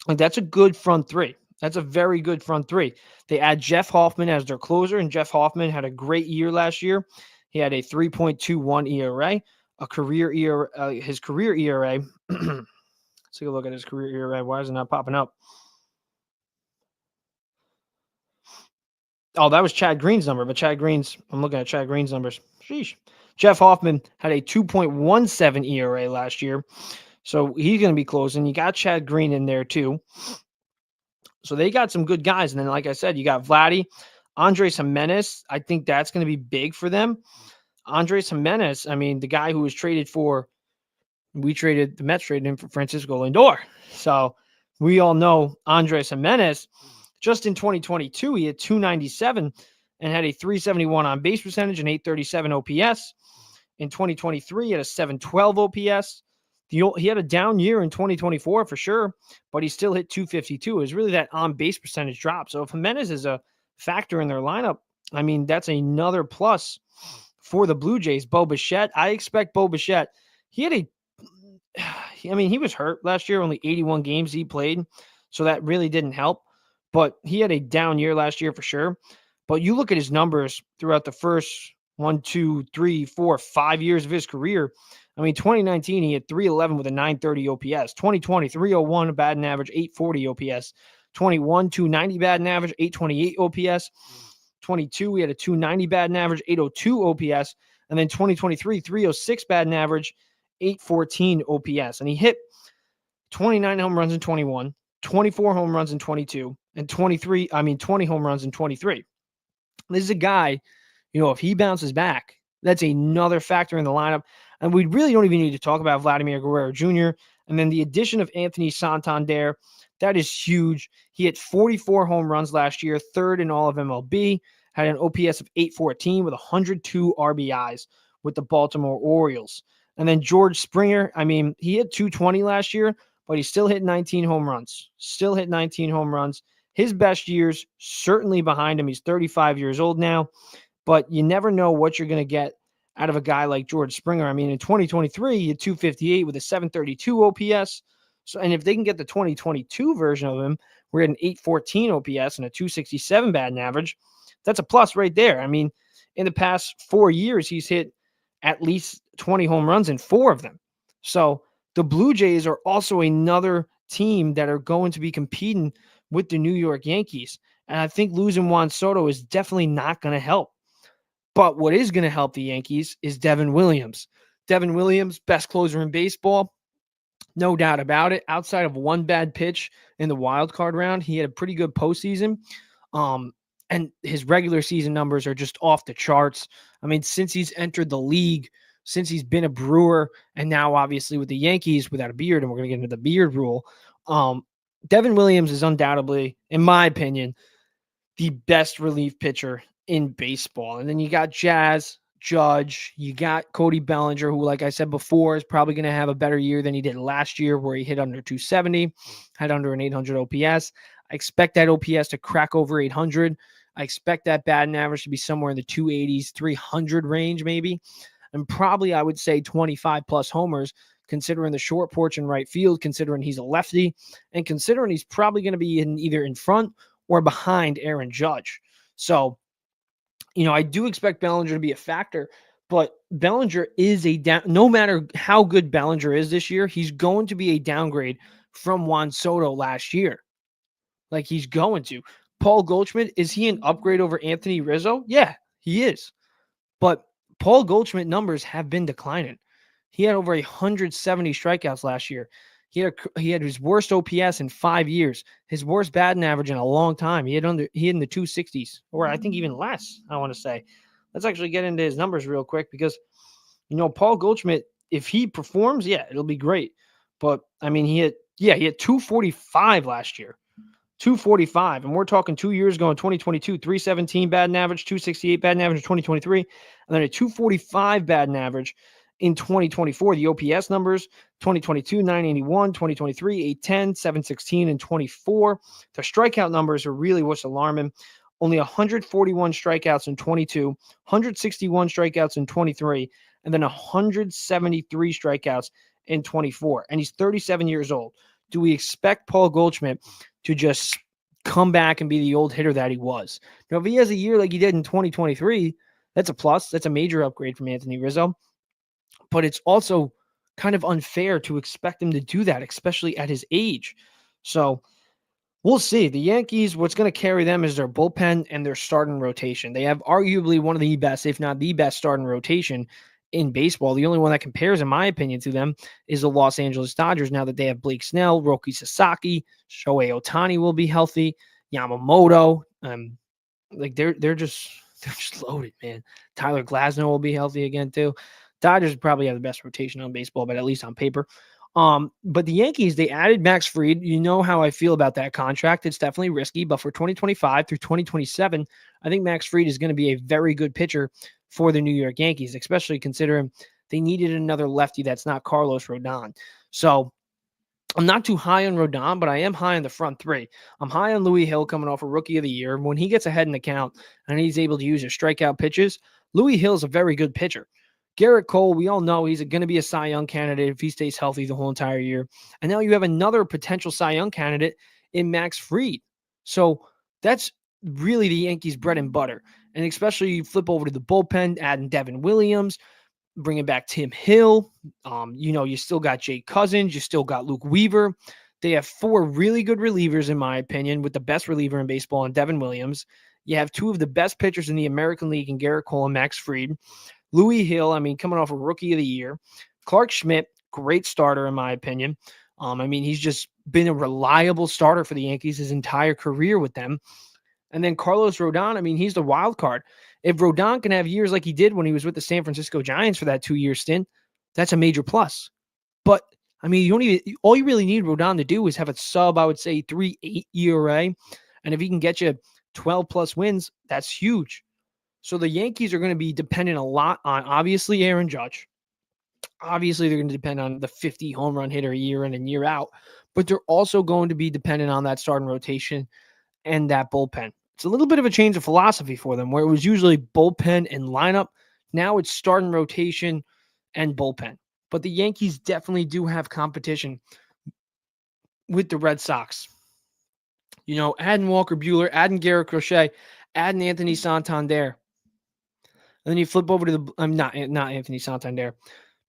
and that's a good front three. That's a very good front three. They add Jeff Hoffman as their closer, and Jeff Hoffman had a great year last year. He had a 3.21 ERA, his career ERA. Let's take a look at his career ERA. Why is it not popping up? Oh, that was Chad Green's number, but I'm looking at Chad Green's numbers. Sheesh. Jeff Hoffman had a 2.17 ERA last year. So he's going to be closing. You got Chad Green in there too. So they got some good guys. And then, like I said, you got Vladdy, Andres Jimenez. I think that's going to be big for them. Andres Jimenez, the guy who was traded for, the Mets traded him for Francisco Lindor. So we all know Andres Jimenez. Just in 2022, he had 297 and had a 371 on base percentage and 837 OPS. In 2023, he had a 712 OPS. He had a down year in 2024 for sure, but he still hit 252. It was really that on base percentage drop. So if Jimenez is a factor in their lineup, that's another plus for the Blue Jays. Bo Bichette, I expect Bo Bichette. He was hurt last year, only 81 games he played, so that really didn't help. But he had a down year last year for sure. But you look at his numbers throughout the first 1, 2, 3, 4, 5 years of his career. I mean, 2019, he had 311 with a 930 OPS. 2020, 301 batting average, 840 OPS. 21, 290 batting average, 828 OPS. 22, we had a 290 batting average, 802 OPS. And then 2023, 306 batting average, 814 OPS. And he hit 29 home runs in 21, 24 home runs in 22, and 20 home runs in 23. This is a guy, if he bounces back, that's another factor in the lineup. And we really don't even need to talk about Vladimir Guerrero Jr. And then the addition of Anthony Santander, that is huge. He hit 44 home runs last year, third in all of MLB, had an OPS of 814 with 102 RBIs with the Baltimore Orioles. And then George Springer, I mean, he hit 220 last year, but he still hit 19 home runs. His best years certainly behind him. He's 35 years old now, but you never know what you're going to get out of a guy like George Springer. I mean, in 2023, he had 258 with a 732 OPS. So, and if they can get the 2022 version of him, we're at an 814 OPS and a 267 batting average. That's a plus right there. I mean, in the past 4 years, he's hit at least 20 home runs in 4 of them. So the Blue Jays are also another team that are going to be competing with the New York Yankees. And I think losing Juan Soto is definitely not going to help. But what is going to help the Yankees is Devin Williams. Devin Williams, best closer in baseball, no doubt about it. Outside of one bad pitch in the wild card round, he had a pretty good postseason. And his regular season numbers are just off the charts. I mean, since he's entered the league, since he's been a Brewer, and now obviously with the Yankees without a beard, and we're going to get into the beard rule, Devin Williams is undoubtedly, in my opinion, the best relief pitcher in baseball. And then you got Judge, you got Cody Bellinger, who, like I said before, is probably going to have a better year than he did last year, where he hit under 270, had under an 800 OPS. I expect that OPS to crack over 800. I expect that batting average to be somewhere in the 280s, 300 range maybe. And probably I would say 25 plus homers, considering the short porch in right field, considering he's a lefty, and considering he's probably going to be either in front or behind Aaron Judge. So, I do expect Bellinger to be a factor, but Bellinger is no matter how good Bellinger is this year, he's going to be a downgrade from Juan Soto last year. Like, he's going to. Paul Goldschmidt, is he an upgrade over Anthony Rizzo? Yeah, he is. But Paul Goldschmidt numbers have been declining. He had over 170 strikeouts last year. He had his worst OPS in 5 years, his worst batting average in a long time. He had in the 260s, or I think even less, I want to say. Let's actually get into his numbers real quick because, Paul Goldschmidt, if he performs, yeah, it'll be great. But, I mean, he had 245 last year. 245, and we're talking 2 years ago in 2022, 317 batting average, 268 batting average in 2023, and then a 245 batting average in 2024. The OPS numbers, 2022, 981, 2023, 810, 716, and 24. The strikeout numbers are really what's alarming. Only 141 strikeouts in 22, 161 strikeouts in 23, and then 173 strikeouts in 24. And he's 37 years old. Do we expect Paul Goldschmidt to just come back and be the old hitter that he was? Now, if he has a year like he did in 2023, that's a plus. That's a major upgrade from Anthony Rizzo. But it's also kind of unfair to expect him to do that, especially at his age. So we'll see. The Yankees, what's going to carry them is their bullpen and their starting rotation. They have arguably one of the best, if not the best, starting rotation in baseball. The only one that compares, in my opinion, to them is the Los Angeles Dodgers. Now that they have Blake Snell, Roki Sasaki, Shohei Ohtani will be healthy, Yamamoto, they're just loaded, man. Tyler Glasnow will be healthy again too. Dodgers probably have the best rotation on baseball, but at least on paper. But the Yankees, they added Max Fried. You know how I feel about that contract. It's definitely risky, but for 2025 through 2027, I think Max Fried is going to be a very good pitcher for the New York Yankees, especially considering they needed another lefty that's not Carlos Rodon. So I'm not too high on Rodon, but I am high on the front three. I'm high on Louis Hill coming off a Rookie of the Year. When he gets ahead in the count and he's able to use his strikeout pitches, Louis Hill's a very good pitcher. Garrett Cole, we all know he's going to be a Cy Young candidate if he stays healthy the whole entire year. And now you have another potential Cy Young candidate in Max Fried. So that's really the Yankees' bread and butter. And especially you flip over to the bullpen, adding Devin Williams, bringing back Tim Hill. You still got Jay Cousins. You still got Luke Weaver. They have 4 really good relievers, in my opinion, with the best reliever in baseball in Devin Williams. You have 2 of the best pitchers in the American League in Garrett Cole and Max Fried. Louis Hill, coming off a Rookie of the Year. Clark Schmidt, great starter, in my opinion. He's just been a reliable starter for the Yankees his entire career with them. And then Carlos Rodon, he's the wild card. If Rodon can have years like he did when he was with the San Francisco Giants for that 2-year stint, that's a major plus. But all you really need Rodon to do is have a sub, I would say 3.8 ERA. And if he can get you 12 plus wins, that's huge. So the Yankees are going to be dependent a lot on, obviously, Aaron Judge. Obviously, they're going to depend on the 50 home run hitter year in and year out. But they're also going to be dependent on that starting rotation and that bullpen. It's a little bit of a change of philosophy for them, where it was usually bullpen and lineup. Now it's starting rotation and bullpen. But the Yankees definitely do have competition with the Red Sox. Adding Walker Buehler, adding Garrett Crochet, adding Anthony Santander. And then you flip over to the not Anthony Santander,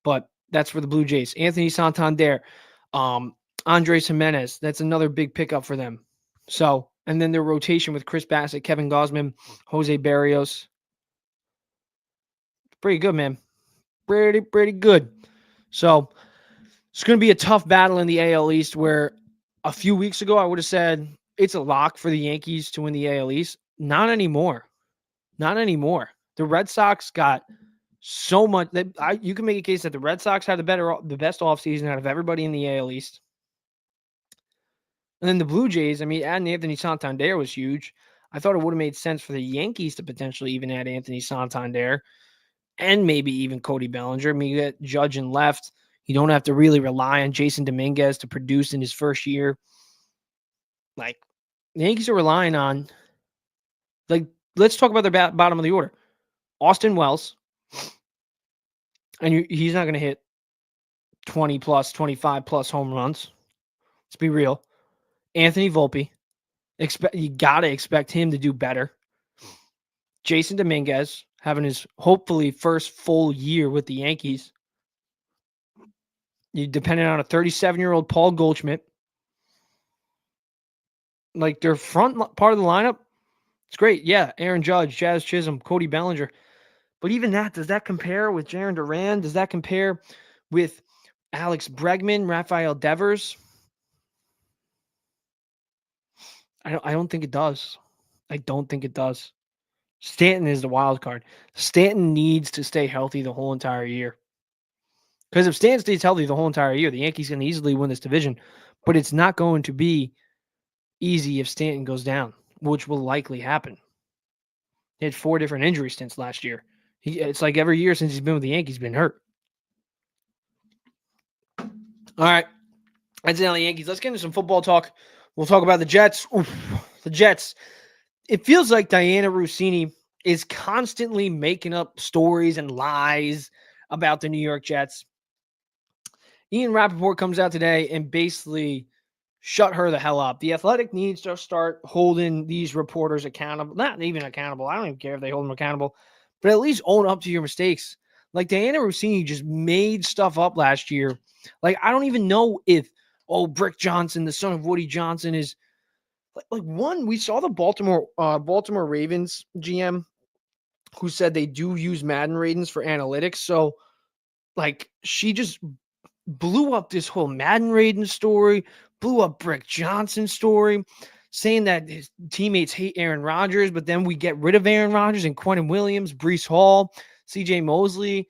but that's for the Blue Jays. Anthony Santander, Andres Jimenez. That's another big pickup for them. So, and then their rotation with Chris Bassett, Kevin Gausman, Jose Barrios. Pretty good, man. Pretty good. So, it's going to be a tough battle in the AL East, where a few weeks ago I would have said it's a lock for the Yankees to win the AL East. Not anymore. Not anymore. The Red Sox got so much that you can make a case that the Red Sox had the best offseason out of everybody in the AL East. And then the Blue Jays, adding Anthony Santander was huge. I thought it would have made sense for the Yankees to potentially even add Anthony Santander and maybe even Cody Bellinger. You get Judge and left. You don't have to really rely on Jason Dominguez to produce in his first year. The Yankees are relying on, let's talk about their bottom of the order. Austin Wells, and he's not going to hit 20 plus, 25 plus home runs. Let's be real. Anthony Volpe, you got to expect him to do better. Jason Dominguez, having his hopefully first full year with the Yankees. You dependent on a 37-year-old Paul Goldschmidt. Their front part of the lineup, it's great. Yeah, Aaron Judge, Jazz Chisholm, Cody Bellinger. But even that, does that compare with Jarren Duran? Does that compare with Alex Bregman, Rafael Devers? I don't think it does. I don't think it does. Stanton is the wild card. Stanton needs to stay healthy the whole entire year. Because if Stanton stays healthy the whole entire year, the Yankees can easily win this division. But it's not going to be easy if Stanton goes down, which will likely happen. He had 4 different injury stints last year. It's like every year since he's been with the Yankees, he's been hurt. All right. That's it on the Yankees. Let's get into some football talk. We'll talk about the Jets. Oof, the Jets. It feels like Diana Rossini is constantly making up stories and lies about the New York Jets. Ian Rappaport comes out today and basically shut her the hell up. The Athletic needs to start holding these reporters accountable. Not even accountable. I don't even care if they hold them accountable. But at least own up to your mistakes. Diana Rossini just made stuff up last year. I don't even know if, Brick Johnson, the son of Woody Johnson, is we saw the Baltimore Ravens GM who said they do use Madden ratings for analytics. So, she just blew up this whole Madden ratings story, blew up Brick Johnson story, saying that his teammates hate Aaron Rodgers, but then we get rid of Aaron Rodgers and Quentin Williams, Breece Hall, CJ Mosley,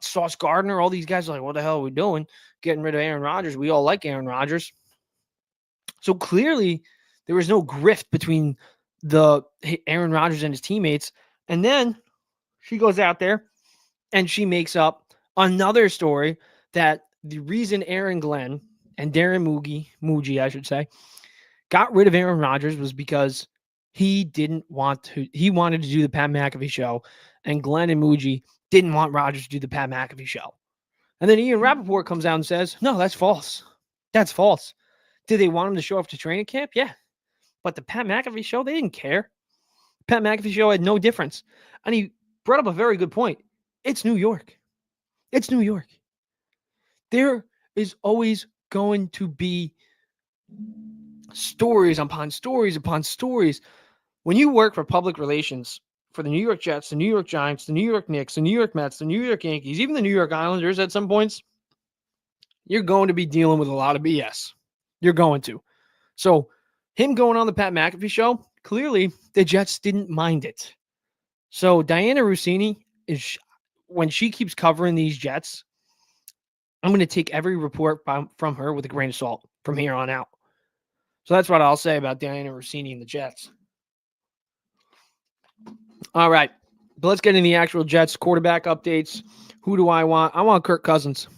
Sauce Gardner. All these guys are like, what the hell are we doing? Getting rid of Aaron Rodgers. We all like Aaron Rodgers. So clearly there was no grift between the Aaron Rodgers and his teammates. And then she goes out there and she makes up another story that the reason Aaron Glenn and Darren Muji, I should say, got rid of Aaron Rodgers was because he wanted to do the Pat McAfee show, and Glenn and Muji didn't want Rodgers to do the Pat McAfee show. And then Ian Rappaport comes out and says, no, that's false. That's false. Did they want him to show up to training camp? Yeah. But the Pat McAfee show, they didn't care. Pat McAfee show had no difference. And he brought up a very good point. It's New York. It's New York. There is always going to be stories upon stories upon stories. When you work for public relations for the New York Jets, the New York Giants, the New York Knicks, the New York Mets, the New York Yankees, even the New York Islanders at some points, you're going to be dealing with a lot of BS. You're going to. So him going on the Pat McAfee show, clearly the Jets didn't mind it. So Diana Rossini, when she keeps covering these Jets, I'm going to take every report from her with a grain of salt from here on out. So that's what I'll say about Diana Rossini and the Jets. All right. But let's get into the actual Jets quarterback updates. Who do I want? I want Kirk Cousins.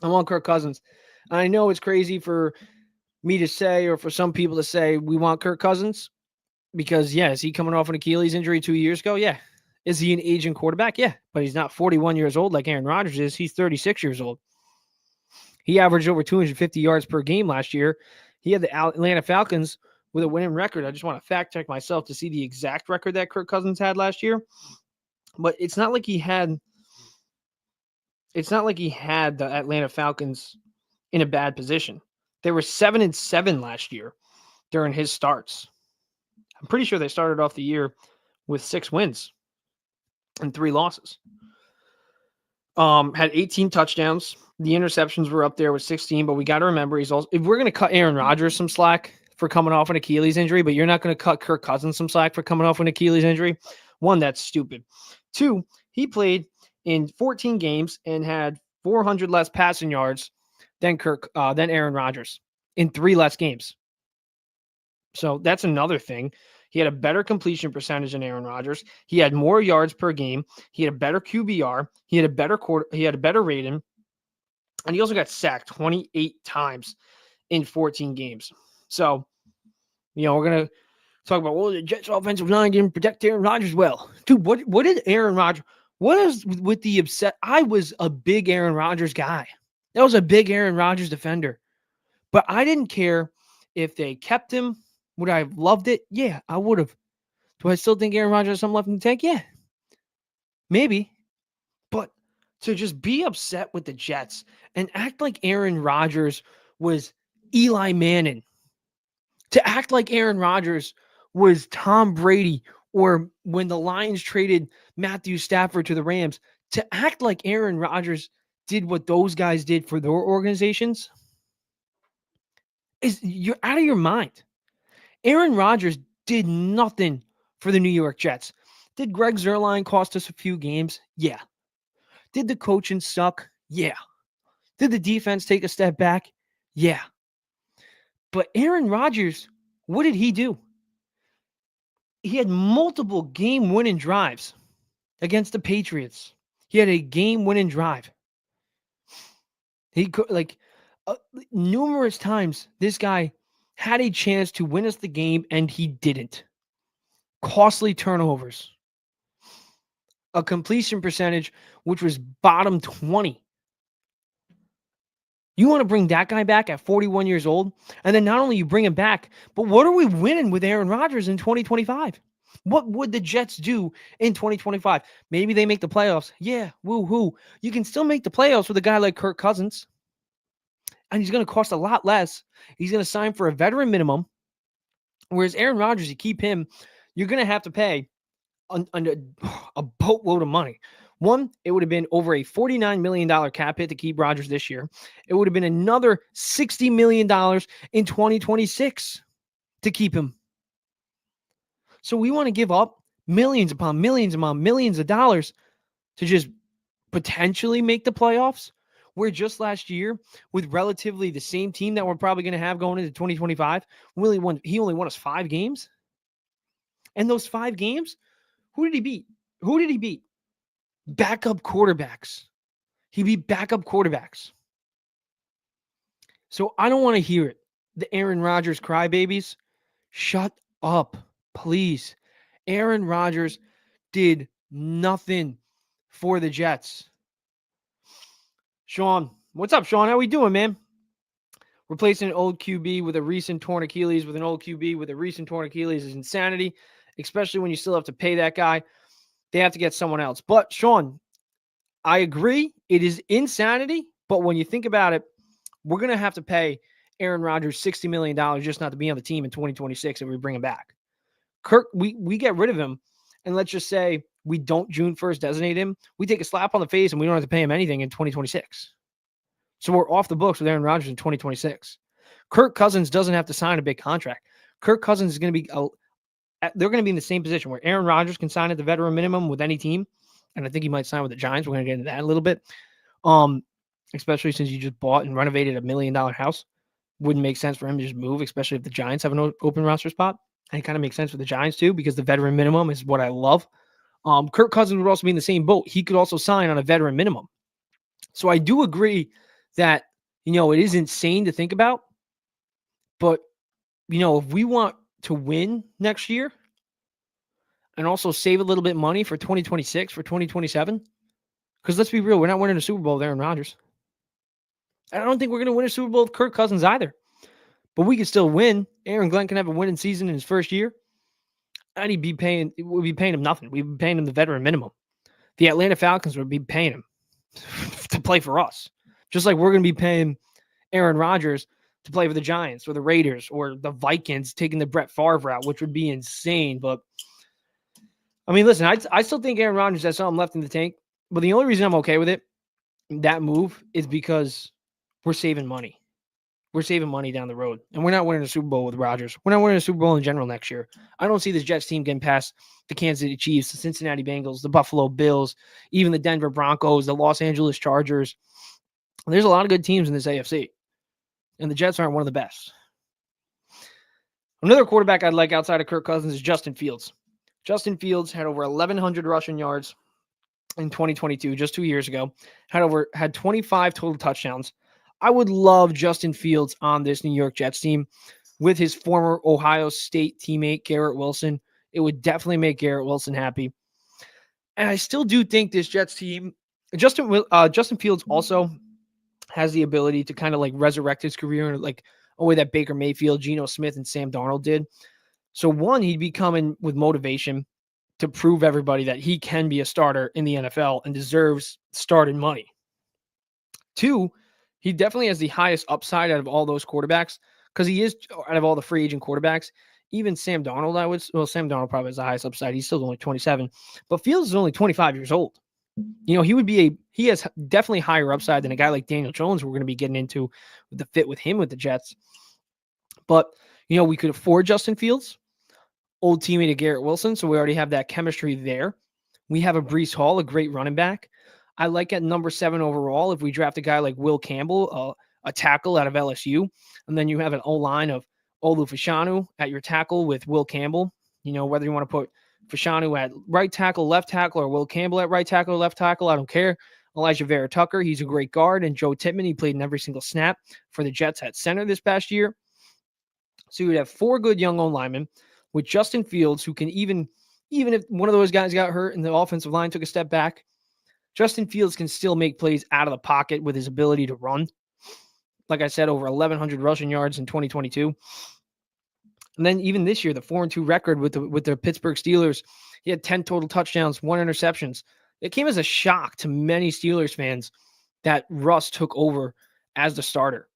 I know it's crazy for me to say, or for some people to say, we want Kirk Cousins because, yeah, is he coming off an Achilles injury 2 years ago? Yeah. Is he an aging quarterback? Yeah. But he's not 41 years old like Aaron Rodgers is. He's 36 years old. He averaged over 250 yards per game last year. He had the Atlanta Falcons with a winning record. I just want to fact check myself to see the exact record that Kirk Cousins had last year. But it's not like he had the Atlanta Falcons in a bad position. They were 7-7 last year during his starts. I'm pretty sure they started off the year with 6 wins and 3 losses. Had 18 touchdowns. The interceptions were up there with 16, but we got to remember he's also, if we're going to cut Aaron Rodgers some slack for coming off an Achilles injury, but you're not going to cut Kirk Cousins some slack for coming off an Achilles injury. 1, that's stupid. 2, he played in 14 games and had 400 less passing yards than Aaron Rodgers in 3 less games. So that's another thing. He had a better completion percentage than Aaron Rodgers. He had more yards per game. He had a better QBR. He had a better rating. And he also got sacked 28 times in 14 games. So, we're going to talk about, the Jets offensive line didn't protect Aaron Rodgers well. Dude, what did Aaron Rodgers, what is with the upset? I was a big Aaron Rodgers guy. That was a big Aaron Rodgers defender. But I didn't care if they kept him. Would I have loved it? Yeah, I would have. Do I still think Aaron Rodgers has some left in the tank? Yeah, maybe. But to just be upset with the Jets and act like Aaron Rodgers was Eli Manning, to act like Aaron Rodgers was Tom Brady, or when the Lions traded Matthew Stafford to the Rams, to act like Aaron Rodgers did what those guys did for their organizations, you're out of your mind. Aaron Rodgers did nothing for the New York Jets. Did Greg Zuerlein cost us a few games? Yeah. Did the coaching suck? Yeah. Did the defense take a step back? Yeah. But Aaron Rodgers, what did he do? He had multiple game-winning drives against the Patriots. He had a game-winning drive. He could, numerous times, this guy had a chance to win us the game, and he didn't. Costly turnovers. A completion percentage which was bottom 20. You want to bring that guy back at 41 years old? And then not only you bring him back, but what are we winning with Aaron Rodgers in 2025? What would the Jets do in 2025? Maybe they make the playoffs. Yeah, woo-hoo. You can still make the playoffs with a guy like Kirk Cousins. And he's going to cost a lot less. He's going to sign for a veteran minimum. Whereas Aaron Rodgers, you keep him, you're going to have to pay a boatload of money. 1, it would have been over a $49 million cap hit to keep Rodgers this year. It would have been another $60 million in 2026 to keep him. So we want to give up millions upon millions upon millions of dollars to just potentially make the playoffs, where just last year, with relatively the same team that we're probably going to have going into 2025, he only won us 5 games. And those 5 games, who did he beat? Backup quarterbacks. He beat backup quarterbacks. So I don't want to hear it. The Aaron Rodgers crybabies, shut up, please. Aaron Rodgers did nothing for the Jets. Sean, what's up, Sean? How we doing, man? Replacing an old QB with a recent torn Achilles with an old QB with a recent torn Achilles is insanity. especially when you still have to pay that guy. They have to get someone else. But Sean, I agree. It is insanity. But when you think about it, we're going to have to pay Aaron Rodgers $60 million just not to be on the team in 2026 if we bring him back. Kirk, we get rid of him, and let's just say we don't June 1st designate him. We take a slap on the face, and we don't have to pay him anything in 2026. So we're off the books with Aaron Rodgers in 2026. Kirk Cousins doesn't have to sign a big contract. Kirk Cousins is going to be they're going to be in the same position where Aaron Rodgers can sign at the veteran minimum with any team, and I think he might sign with the Giants. We're going to get into that a little bit, especially since you just bought and renovated $1 million house. Wouldn't make sense for him to just move, especially if the Giants have an open roster spot. And it kind of makes sense for the Giants too, because the veteran minimum is what I love. Kirk Cousins would also be in the same boat. He could also sign on a veteran minimum. So I do agree that, it is insane to think about. But, if we want to win next year and also save a little bit of money for 2026, for 2027, because let's be real, we're not winning a Super Bowl with Aaron Rodgers. I don't think we're going to win a Super Bowl with Kirk Cousins either. But we could still win. Aaron Glenn can have a winning season in his first year. And we'd be paying him nothing. We'd be paying him the veteran minimum. The Atlanta Falcons would be paying him to play for us. Just like we're going to be paying Aaron Rodgers to play for the Giants or the Raiders or the Vikings, taking the Brett Favre route, which would be insane. But, I mean, listen, I still think Aaron Rodgers has something left in the tank. But the only reason I'm okay with it, that move, is because we're saving money. We're saving money down the road. And we're not winning a Super Bowl with Rodgers. We're not winning a Super Bowl in general next year. I don't see this Jets team getting past the Kansas City Chiefs, the Cincinnati Bengals, the Buffalo Bills, even the Denver Broncos, the Los Angeles Chargers. There's a lot of good teams in this AFC. And the Jets aren't one of the best. Another quarterback I'd like outside of Kirk Cousins is Justin Fields. Justin Fields had over 1,100 rushing yards in 2022, just 2 years ago. Had 25 total touchdowns. I would love Justin Fields on this New York Jets team with his former Ohio State teammate, Garrett Wilson. It would definitely make Garrett Wilson happy. And I still do think this Jets team, Justin Fields also has the ability to kind of like resurrect his career in like a way that Baker Mayfield, Geno Smith, and Sam Darnold did. So one, he'd be coming with motivation to prove everybody that he can be a starter in the NFL and deserves starting money. Two, he definitely has the highest upside out of all those quarterbacks because he is, out of all the free agent quarterbacks, even Sam Darnold, Sam Darnold probably has the highest upside. He's still only 27, but Fields is only 25 years old. He has definitely higher upside than a guy like Daniel Jones we're going to be getting into with the fit with him with the Jets. But, we could afford Justin Fields, old teammate of Garrett Wilson, so we already have that chemistry there. We have a Breece Hall, a great running back. I like at number 7 overall if we draft a guy like Will Campbell, a tackle out of LSU, and then you have an O-line of Olu Fashanu at your tackle with Will Campbell. Whether you want to put Fashanu at right tackle, left tackle, or Will Campbell at right tackle or left tackle, I don't care. Elijah Vera Tucker, he's a great guard, and Joe Tippmann, he played in every single snap for the Jets at center this past year. So you would have 4 good young O-linemen with Justin Fields, who can even if one of those guys got hurt and the offensive line took a step back, Justin Fields can still make plays out of the pocket with his ability to run. Like I said, over 1,100 rushing yards in 2022. And then even this year, the 4-2 record with the Pittsburgh Steelers, he had 10 total touchdowns, 1 interceptions. It came as a shock to many Steelers fans that Russ took over as the starter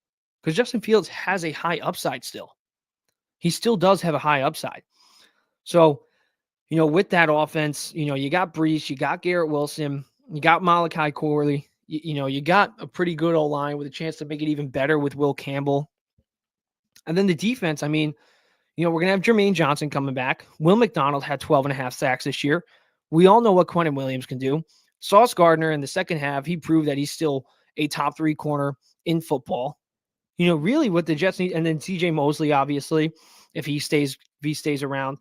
because Justin Fields has a high upside still. He still does have a high upside. So, with that offense, you got Breece, you got Garrett Wilson, you got Malachi Corley, you got a pretty good O-line with a chance to make it even better with Will Campbell. And then the defense, we're going to have Jermaine Johnson coming back. Will McDonald had 12.5 sacks this year. We all know what Quentin Williams can do. Sauce Gardner in the second half, he proved that he's still a top 3 corner in football. Really what the Jets need, and then CJ Mosley, obviously, if he stays around.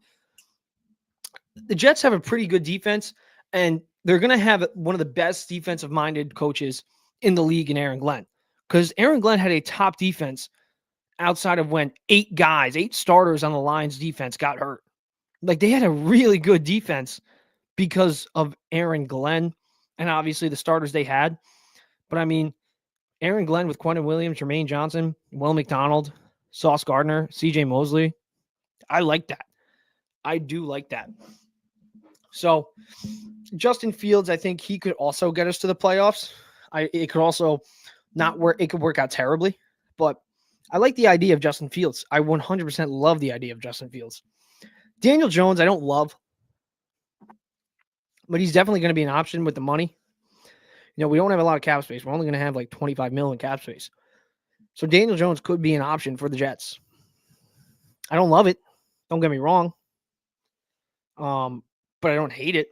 The Jets have a pretty good defense, and they're going to have one of the best defensive-minded coaches in the league in Aaron Glenn. Because Aaron Glenn had a top defense outside of when 8 starters on the Lions defense got hurt. Like, they had a really good defense because of Aaron Glenn and obviously the starters they had. But, Aaron Glenn with Quentin Williams, Jermaine Johnson, Will McDonald, Sauce Gardner, CJ Mosley, I like that. I do like that. So Justin Fields, I think he could also get us to the playoffs. It could also not work. It could work out terribly, but I like the idea of Justin Fields. I 100% love the idea of Justin Fields. Daniel Jones, I don't love, but he's definitely going to be an option with the money. We don't have a lot of cap space. We're only going to have like 25 million cap space. So Daniel Jones could be an option for the Jets. I don't love it. Don't get me wrong. But I don't hate it.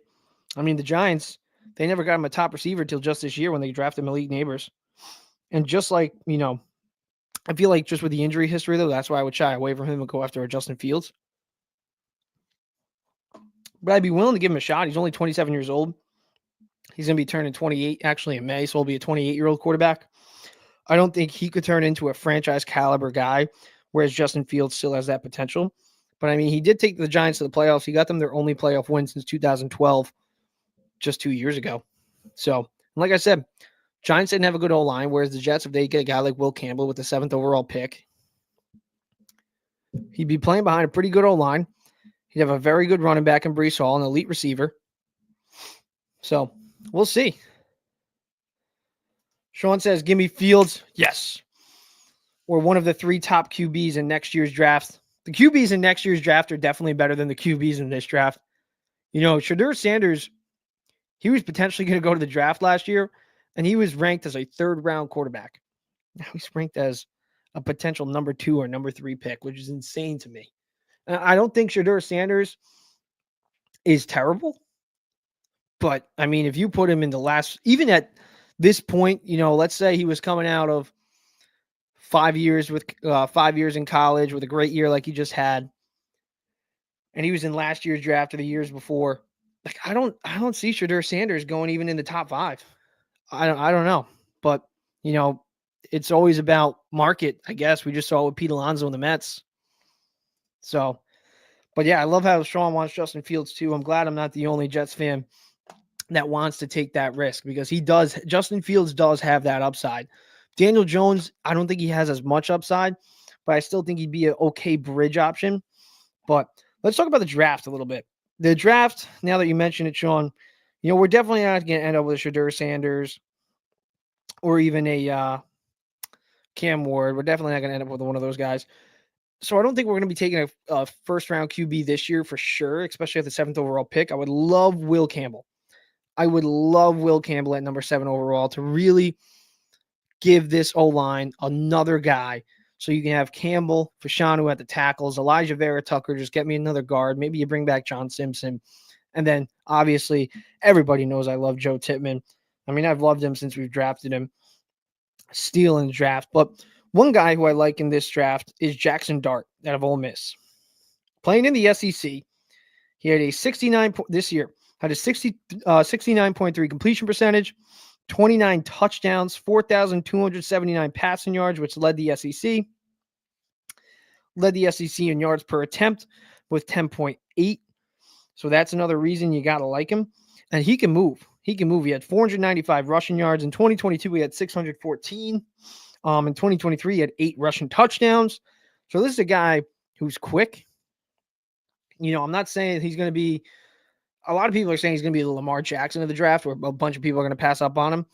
I mean, the Giants, they never got him a top receiver till just this year when they drafted Malik Neighbors. And just like, I feel like just with the injury history, though, that's why I would shy away from him and go after Justin Fields. But I'd be willing to give him a shot. He's only 27 years old. He's going to be turning 28 actually in May, so he'll be a 28-year-old quarterback. I don't think he could turn into a franchise caliber guy, whereas Justin Fields still has that potential. But, I mean, he did take the Giants to the playoffs. He got them their only playoff win since 2012, just 2 years ago. So, like I said, Giants didn't have a good O-line, whereas the Jets, if they get a guy like Will Campbell with the 7th overall pick, he'd be playing behind a pretty good O-line. He'd have a very good running back in Breece Hall, an elite receiver. So, we'll see. Sean says, give me Fields. Yes. Or one of the 3 top QBs in next year's draft. The QBs in next year's draft are definitely better than the QBs in this draft. Shedeur Sanders, he was potentially going to go to the draft last year, and he was ranked as a 3rd-round quarterback. Now he's ranked as a potential number 2 or number 3 pick, which is insane to me. I don't think Shedeur Sanders is terrible, but, I mean, if you put him in the last, even at this point, let's say he was coming out of 5 years with 5 years in college with a great year like he just had, and he was in last year's draft or the years before. Like, I don't see Shedeur Sanders going even in the top 5. I don't know, but it's always about market. I guess we just saw it with Pete Alonso and the Mets. So, but yeah, I love how Sean wants Justin Fields too. I'm glad I'm not the only Jets fan that wants to take that risk, because he does. Justin Fields does have that upside. Daniel Jones, I don't think he has as much upside, but I still think he'd be an okay bridge option. But let's talk about the draft a little bit. The draft, now that you mention it, Sean, we're definitely not going to end up with a Shedeur Sanders or even a Cam Ward. We're definitely not going to end up with one of those guys. So I don't think we're going to be taking a first-round QB this year for sure, especially at the 7th overall pick. I would love Will Campbell. I would love Will Campbell at number 7 overall to really give this O-line another guy. So you can have Campbell, Fashanu at the tackles, Elijah Vera Tucker, just get me another guard. Maybe you bring back John Simpson. And then, obviously, everybody knows I love Joe Tippmann. I mean, I've loved him since we've drafted him. Stealing the draft. But one guy who I like in this draft is Jackson Dart out of Ole Miss. Playing in the SEC, he had a 69 this year, had a 69.3 completion percentage, 29 touchdowns, 4,279 passing yards, which led the SEC. Led the SEC in yards per attempt with 10.8. So that's another reason you got to like him. And he can move. He had 495 rushing yards. In 2022, he had 614. In 2023, he had 8 rushing touchdowns. So this is a guy who's quick. I'm not saying he's going to be – a lot of people are saying he's going to be the Lamar Jackson of the draft, or a bunch of people are going to pass up on him.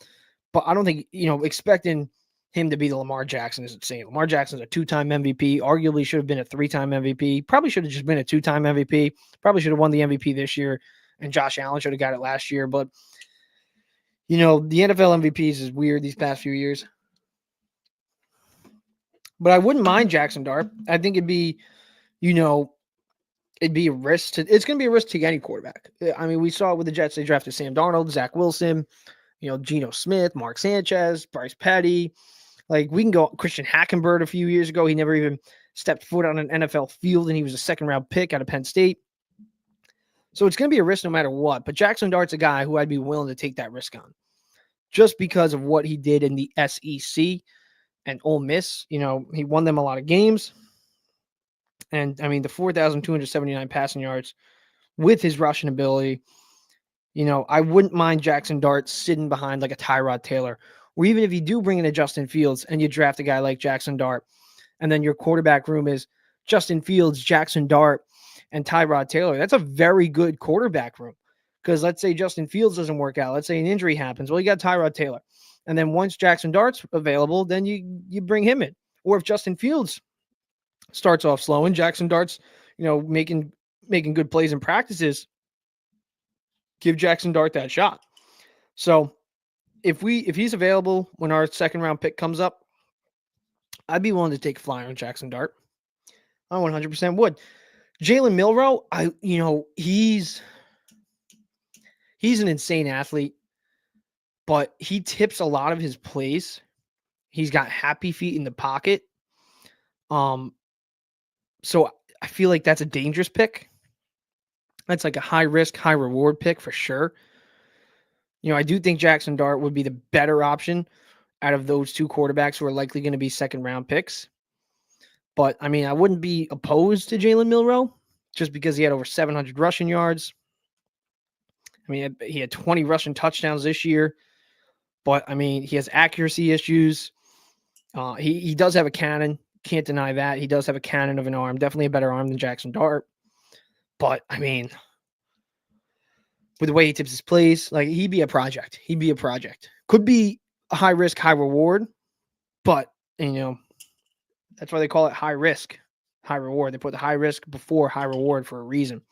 But I don't think, expecting him to be the Lamar Jackson is insane. Lamar Jackson's a 2-time MVP, arguably should have been a 3-time MVP, probably should have just been a 2-time MVP, probably should have won the MVP this year, and Josh Allen should have got it last year. But, the NFL MVPs is weird these past few years. But I wouldn't mind Jackson Dart. I think it'd be, it'd be a risk to – it's going to be a risk to any quarterback. I mean, we saw it with the Jets. They drafted Sam Darnold, Zach Wilson, Geno Smith, Mark Sanchez, Bryce Petty. Like, we can go Christian Hackenberg a few years ago. He never even stepped foot on an NFL field, and he was a 2nd-round pick out of Penn State. So it's going to be a risk no matter what. But Jackson Dart's a guy who I'd be willing to take that risk on just because of what he did in the SEC and Ole Miss. He won them a lot of games. And, I mean, the 4,279 passing yards with his rushing ability, I wouldn't mind Jackson Dart sitting behind like a Tyrod Taylor. Or even if you do bring in a Justin Fields and you draft a guy like Jackson Dart, and then your quarterback room is Justin Fields, Jackson Dart, and Tyrod Taylor. That's a very good quarterback room. Because let's say Justin Fields doesn't work out. Let's say an injury happens. Well, you got Tyrod Taylor. And then once Jackson Dart's available, then you bring him in. Or if Justin Fields starts off slow and Jackson Dart's, making good plays and practices, give Jackson Dart that shot. So if he's available when our second round pick comes up, I'd be willing to take a flyer on Jackson Dart. I 100% would. Jalen Milroe, he's an insane athlete, but he tips a lot of his plays. He's got happy feet in the pocket. So I feel like that's a dangerous pick. That's like a high risk, high reward pick for sure. I do think Jackson Dart would be the better option out of those two quarterbacks who are likely going to be second round picks. But I mean, I wouldn't be opposed to Jalen Milroe just because he had over 700 rushing yards. I mean, he had 20 rushing touchdowns this year, but I mean, he has accuracy issues. He does have a cannon. Can't deny that. He does have a cannon of an arm. Definitely a better arm than Jackson Dart. But I mean, with the way he tips his plays, like he'd be a project. Could be a high risk, high reward, but that's why they call it high risk, high reward. They put the high risk before high reward for a reason.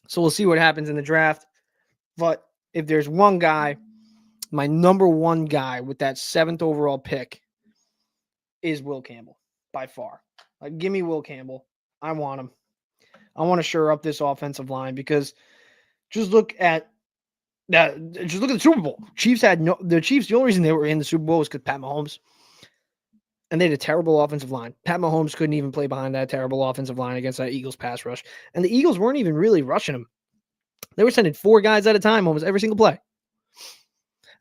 So we'll see what happens in the draft. But if there's one guy, my number one guy with that 7th overall pick is Will Campbell by far. Like, give me Will Campbell. I want him. I want to shore up this offensive line because just look at that. Just look at the Super Bowl. The Chiefs. The only reason they were in the Super Bowl was because Pat Mahomes, and they had a terrible offensive line. Pat Mahomes couldn't even play behind that terrible offensive line against that Eagles pass rush, and the Eagles weren't even really rushing him. They were sending 4 guys at a time almost every single play.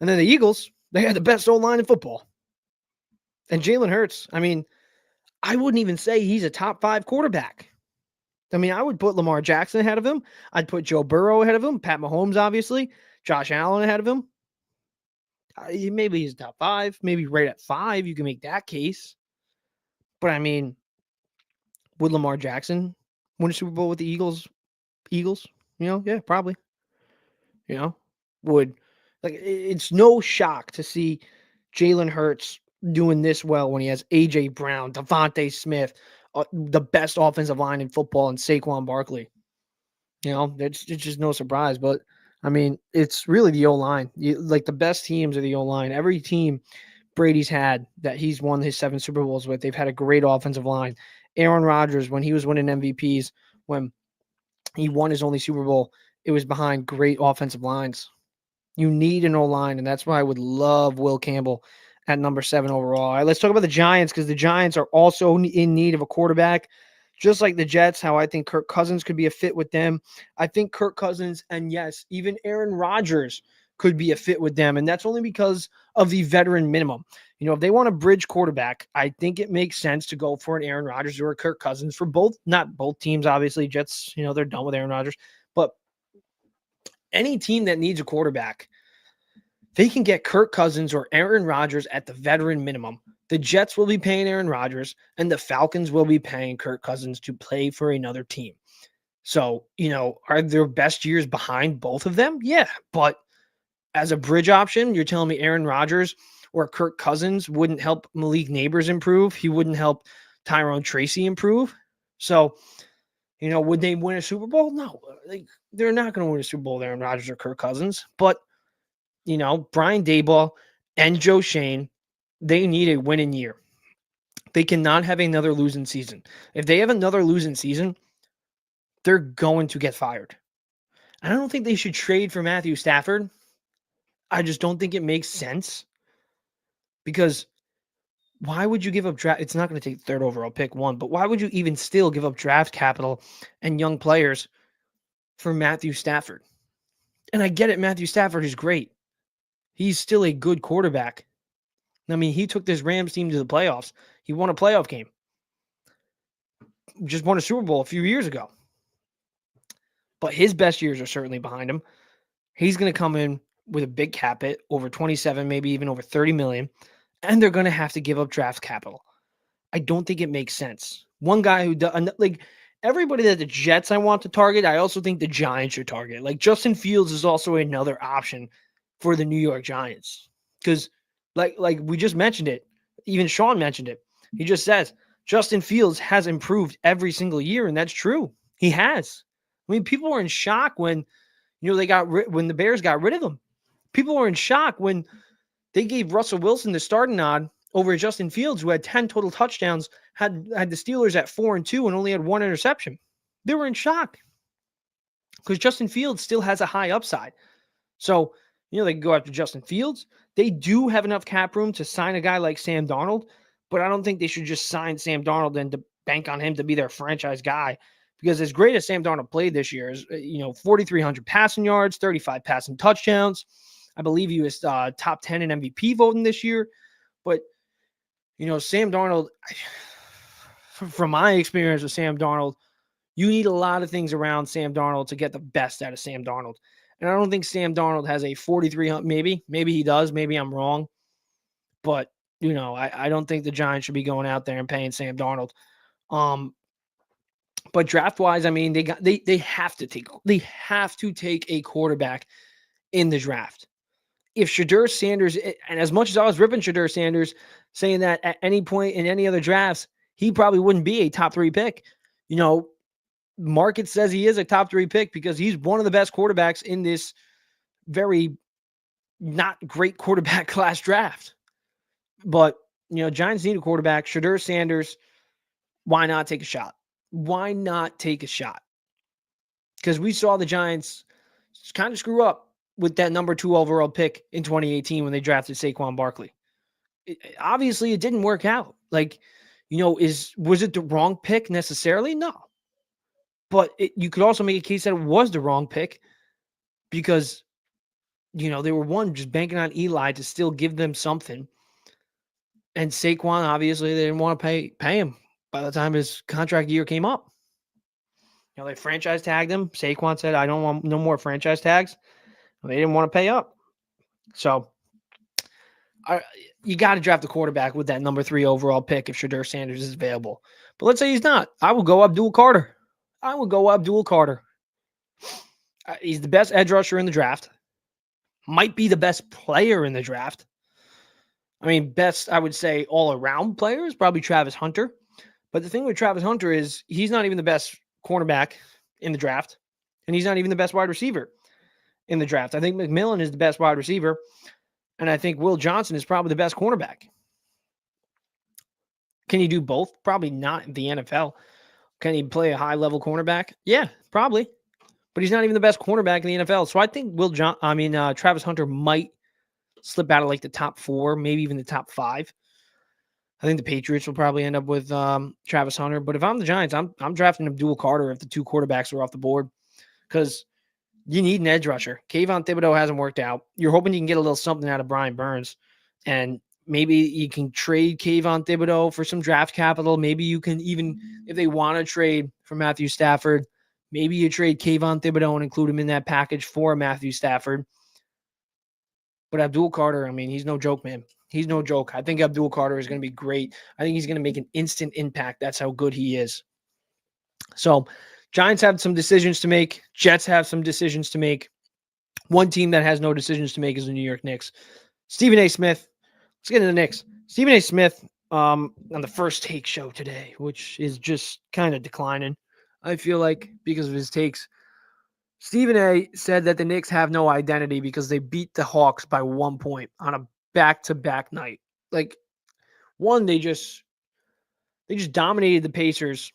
And then the Eagles, they had the best O-line in football. And Jalen Hurts, I mean, I wouldn't even say he's a top 5 quarterback. I mean, I would put Lamar Jackson ahead of him. I'd put Joe Burrow ahead of him. Pat Mahomes, obviously. Josh Allen ahead of him. Maybe he's top 5. Maybe right at 5. You can make that case. But, I mean, would Lamar Jackson win a Super Bowl with the Eagles? Yeah, probably. Would. Like, it's no shock to see Jalen Hurts doing this well when he has A.J. Brown, Devontae Smith, the best offensive line in football, and Saquon Barkley. It's just no surprise. But, I mean, it's really the O-line. Like, the best teams are the O-line. Every team Brady's had that he's won his 7 Super Bowls with, they've had a great offensive line. Aaron Rodgers, when he was winning MVPs, when he won his only Super Bowl, it was behind great offensive lines. You need an O-line, and that's why I would love Will Campbell at number 7 overall. All right, let's talk about the Giants because the Giants are also in need of a quarterback, just like the Jets, how I think Kirk Cousins could be a fit with them. I think Kirk Cousins and, yes, even Aaron Rodgers could be a fit with them, and that's only because of the veteran minimum. If they want a bridge quarterback, I think it makes sense to go for an Aaron Rodgers or a Kirk Cousins for not both teams, obviously. Jets, they're done with Aaron Rodgers, but any team that needs a quarterback, they can get Kirk Cousins or Aaron Rodgers at the veteran minimum. The Jets will be paying Aaron Rodgers, and the Falcons will be paying Kirk Cousins to play for another team. So, are their best years behind both of them? Yeah, but as a bridge option, you're telling me Aaron Rodgers or Kirk Cousins wouldn't help Malik Neighbors improve? He wouldn't help Tyrone Tracy improve? So, would they win a Super Bowl? No, they're not going to win a Super Bowl with Aaron Rodgers or Kirk Cousins. But, Brian Daboll and Joe Shane, they need a winning year. They cannot have another losing season. If they have another losing season, they're going to get fired. I don't think they should trade for Matthew Stafford. I just don't think it makes sense. Because why would you give up draft? It's not going to take the 3rd overall pick, one, but why would you even still give up draft capital and young players for Matthew Stafford? And I get it, Matthew Stafford is great. He's still a good quarterback. I mean, he took this Rams team to the playoffs. He won a playoff game. Just won a Super Bowl a few years ago. But his best years are certainly behind him. He's going to come in with a big cap hit, over 27, maybe even over 30 million. And they're going to have to give up draft capital. I don't think it makes sense. One guy who does, like, everybody that the Jets I want to target, I also think the Giants should target. Like Justin Fields is also another option for the New York Giants. Because like we just mentioned it, even Sean mentioned it. He just says Justin Fields has improved every single year, and that's true. He has. I mean, people were in shock when when the Bears got rid of him. People were in shock when they gave Russell Wilson the starting nod over Justin Fields, who had 10 total touchdowns, had the Steelers at 4-2 and only had one interception. They were in shock because Justin Fields still has a high upside. So, they can go after Justin Fields. They do have enough cap room to sign a guy like Sam Darnold, but I don't think they should just sign Sam Darnold and to bank on him to be their franchise guy. Because as great as Sam Darnold played this year, is 4,300 passing yards, 35 passing touchdowns. I believe he was top 10 in MVP voting this year. But, Sam Darnold, from my experience with Sam Darnold, you need a lot of things around Sam Darnold to get the best out of Sam Darnold. And I don't think Sam Darnold has a 4,300. Maybe he does. Maybe I'm wrong. But, I don't think the Giants should be going out there and paying Sam Darnold. But draft wise, I mean, they have to take a quarterback in the draft. If Shedeur Sanders, and as much as I was ripping Shedeur Sanders, saying that at any point in any other drafts, he probably wouldn't be a top 3 pick. Market says he is a top 3 pick because he's one of the best quarterbacks in this very not great quarterback class draft. But, Giants need a quarterback. Shedeur Sanders, why not take a shot? Why not take a shot? Because we saw the Giants kind of screw up with that number 2 overall pick in 2018 when they drafted Saquon Barkley. Obviously, it didn't work out. Was it the wrong pick necessarily? No. But you could also make a case that it was the wrong pick because, they were just banking on Eli to still give them something. And Saquon, obviously, they didn't want to pay him by the time his contract year came up. They franchise tagged him. Saquon said, I don't want no more franchise tags. They didn't want to pay up. So you got to draft a quarterback with that number 3 overall pick if Shedeur Sanders is available. But let's say he's not. I will go Abdul Carter. He's the best edge rusher in the draft. Might be the best player in the draft. I mean, best, I would say, all-around player is probably Travis Hunter. But the thing with Travis Hunter is he's not even the best cornerback in the draft, and he's not even the best wide receiver in the draft. I think McMillan is the best wide receiver, and I think Will Johnson is probably the best cornerback. Can he do both? Probably not in the NFL. Can he play a high-level cornerback? Yeah, probably. But he's not even the best cornerback in the NFL. So I think Travis Hunter might slip out of like the top 4, maybe even the top 5. I think the Patriots will probably end up with Travis Hunter. But if I'm the Giants, I'm drafting Abdul Carter if the 2 quarterbacks are off the board because you need an edge rusher. Kayvon Thibodeau hasn't worked out. You're hoping you can get a little something out of Brian Burns. And maybe you can trade Kayvon Thibodeau for some draft capital. Maybe you can even, if they want to trade for Matthew Stafford, maybe you trade Kayvon Thibodeau and include him in that package for Matthew Stafford. But Abdul Carter, I mean, he's no joke, man. He's no joke. I think Abdul Carter is going to be great. I think he's going to make an instant impact. That's how good he is. So Giants have some decisions to make. Jets have some decisions to make. One team that has no decisions to make is the New York Knicks. Stephen A. Smith. Let's get into the Knicks. Stephen A. Smith on the First Take show today, which is just kind of declining, I feel like, because of his takes. Stephen A. said that the Knicks have no identity because they beat the Hawks by 1 point on a back-to-back night. Like, one, they just dominated the Pacers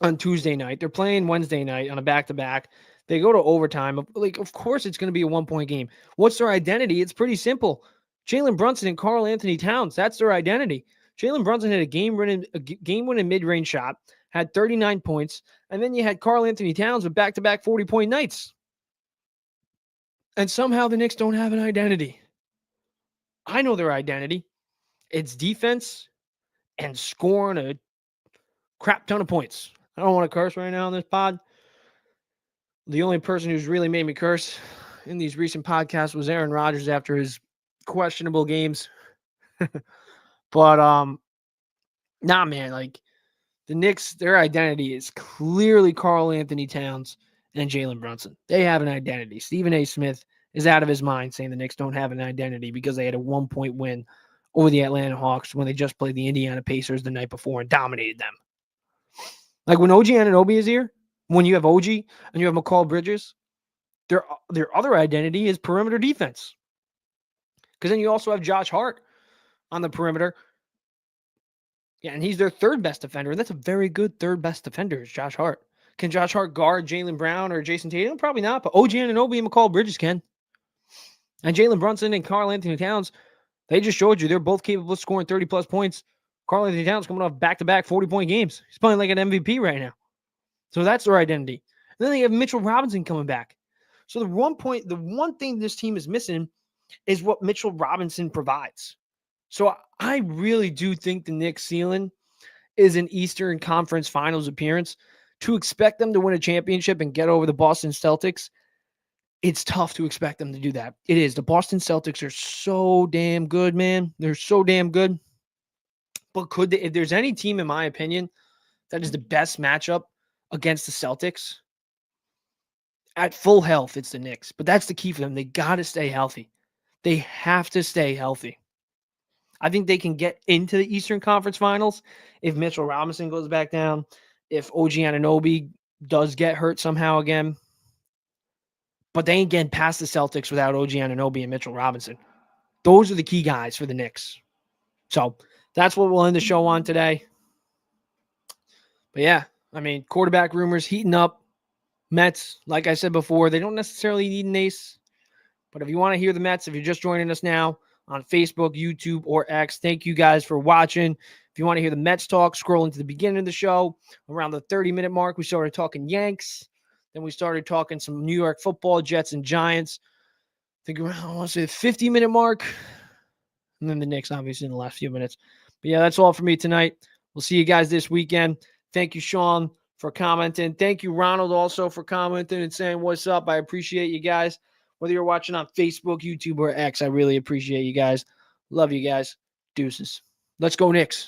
on Tuesday night. They're playing Wednesday night on a back-to-back. They go to overtime. Like, of course it's going to be a 1 point game. What's their identity? It's pretty simple. Jalen Brunson and Karl Anthony Towns, that's their identity. Jalen Brunson had a game-winning mid-range shot, had 39 points, and then you had Karl Anthony Towns with back-to-back 40-point nights. And somehow the Knicks don't have an identity. I know their identity. It's defense and scoring a crap ton of points. I don't want to curse right now on this pod. The only person who's really made me curse in these recent podcasts was Aaron Rodgers after his questionable games. But, nah, man, like, The Knicks, their identity is clearly Karl Anthony Towns and Jalen Brunson. They have an identity. Stephen A. Smith is out of his mind saying the Knicks don't have an identity because they had a 1-point win over the Atlanta Hawks when they just played the Indiana Pacers the night before and dominated them. Like when OG Anunoby is here, when you have OG and you have McCall Bridges, their other identity is perimeter defense. Because then you also have Josh Hart on the perimeter. Yeah, and he's their third best defender. And that's a very good third best defender is Josh Hart. Can Josh Hart guard Jaylen Brown or Jason Tatum? Probably not, but OG Anunoby and McCall Bridges can. And Jalen Brunson and Karl Anthony Towns, they just showed you they're both capable of scoring 30-plus points. Karl Anthony Towns coming off back-to-back 40-point games. He's playing like an MVP right now. So that's their identity. And then they have Mitchell Robinson coming back. So the one thing this team is missing is what Mitchell Robinson provides. So I really do think the Knicks' ceiling is an Eastern Conference Finals appearance. To expect them to win a championship and get over the Boston Celtics, it's tough to expect them to do that. It is. The Boston Celtics are so damn good, man. They're so damn good. But could they, if there's any team, in my opinion, that is the best matchup against the Celtics, at full health, it's the Knicks. But that's the key for them. They got to stay healthy. They have to stay healthy. I think they can get into the Eastern Conference Finals if Mitchell Robinson goes back down, if OG Anunoby does get hurt somehow again. But they ain't getting past the Celtics without OG Anunoby and Mitchell Robinson. Those are the key guys for the Knicks. So that's what we'll end the show on today. But yeah, I mean, quarterback rumors heating up. Mets, like I said before, they don't necessarily need an ace. But if you want to hear the Mets, if you're just joining us now on Facebook, YouTube, or X, thank you guys for watching. If you want to hear the Mets talk, scroll into the beginning of the show. Around the 30-minute mark, we started talking Yanks. Then we started talking some New York football, Jets and Giants. I think around, I want to say the 50-minute mark. And then the Knicks, obviously, in the last few minutes. But yeah, that's all for me tonight. We'll see you guys this weekend. Thank you, Sean, for commenting. Thank you, Ronald, also for commenting and saying what's up. I appreciate you guys. Whether you're watching on Facebook, YouTube, or X, I really appreciate you guys. Love you guys. Deuces. Let's go, Knicks.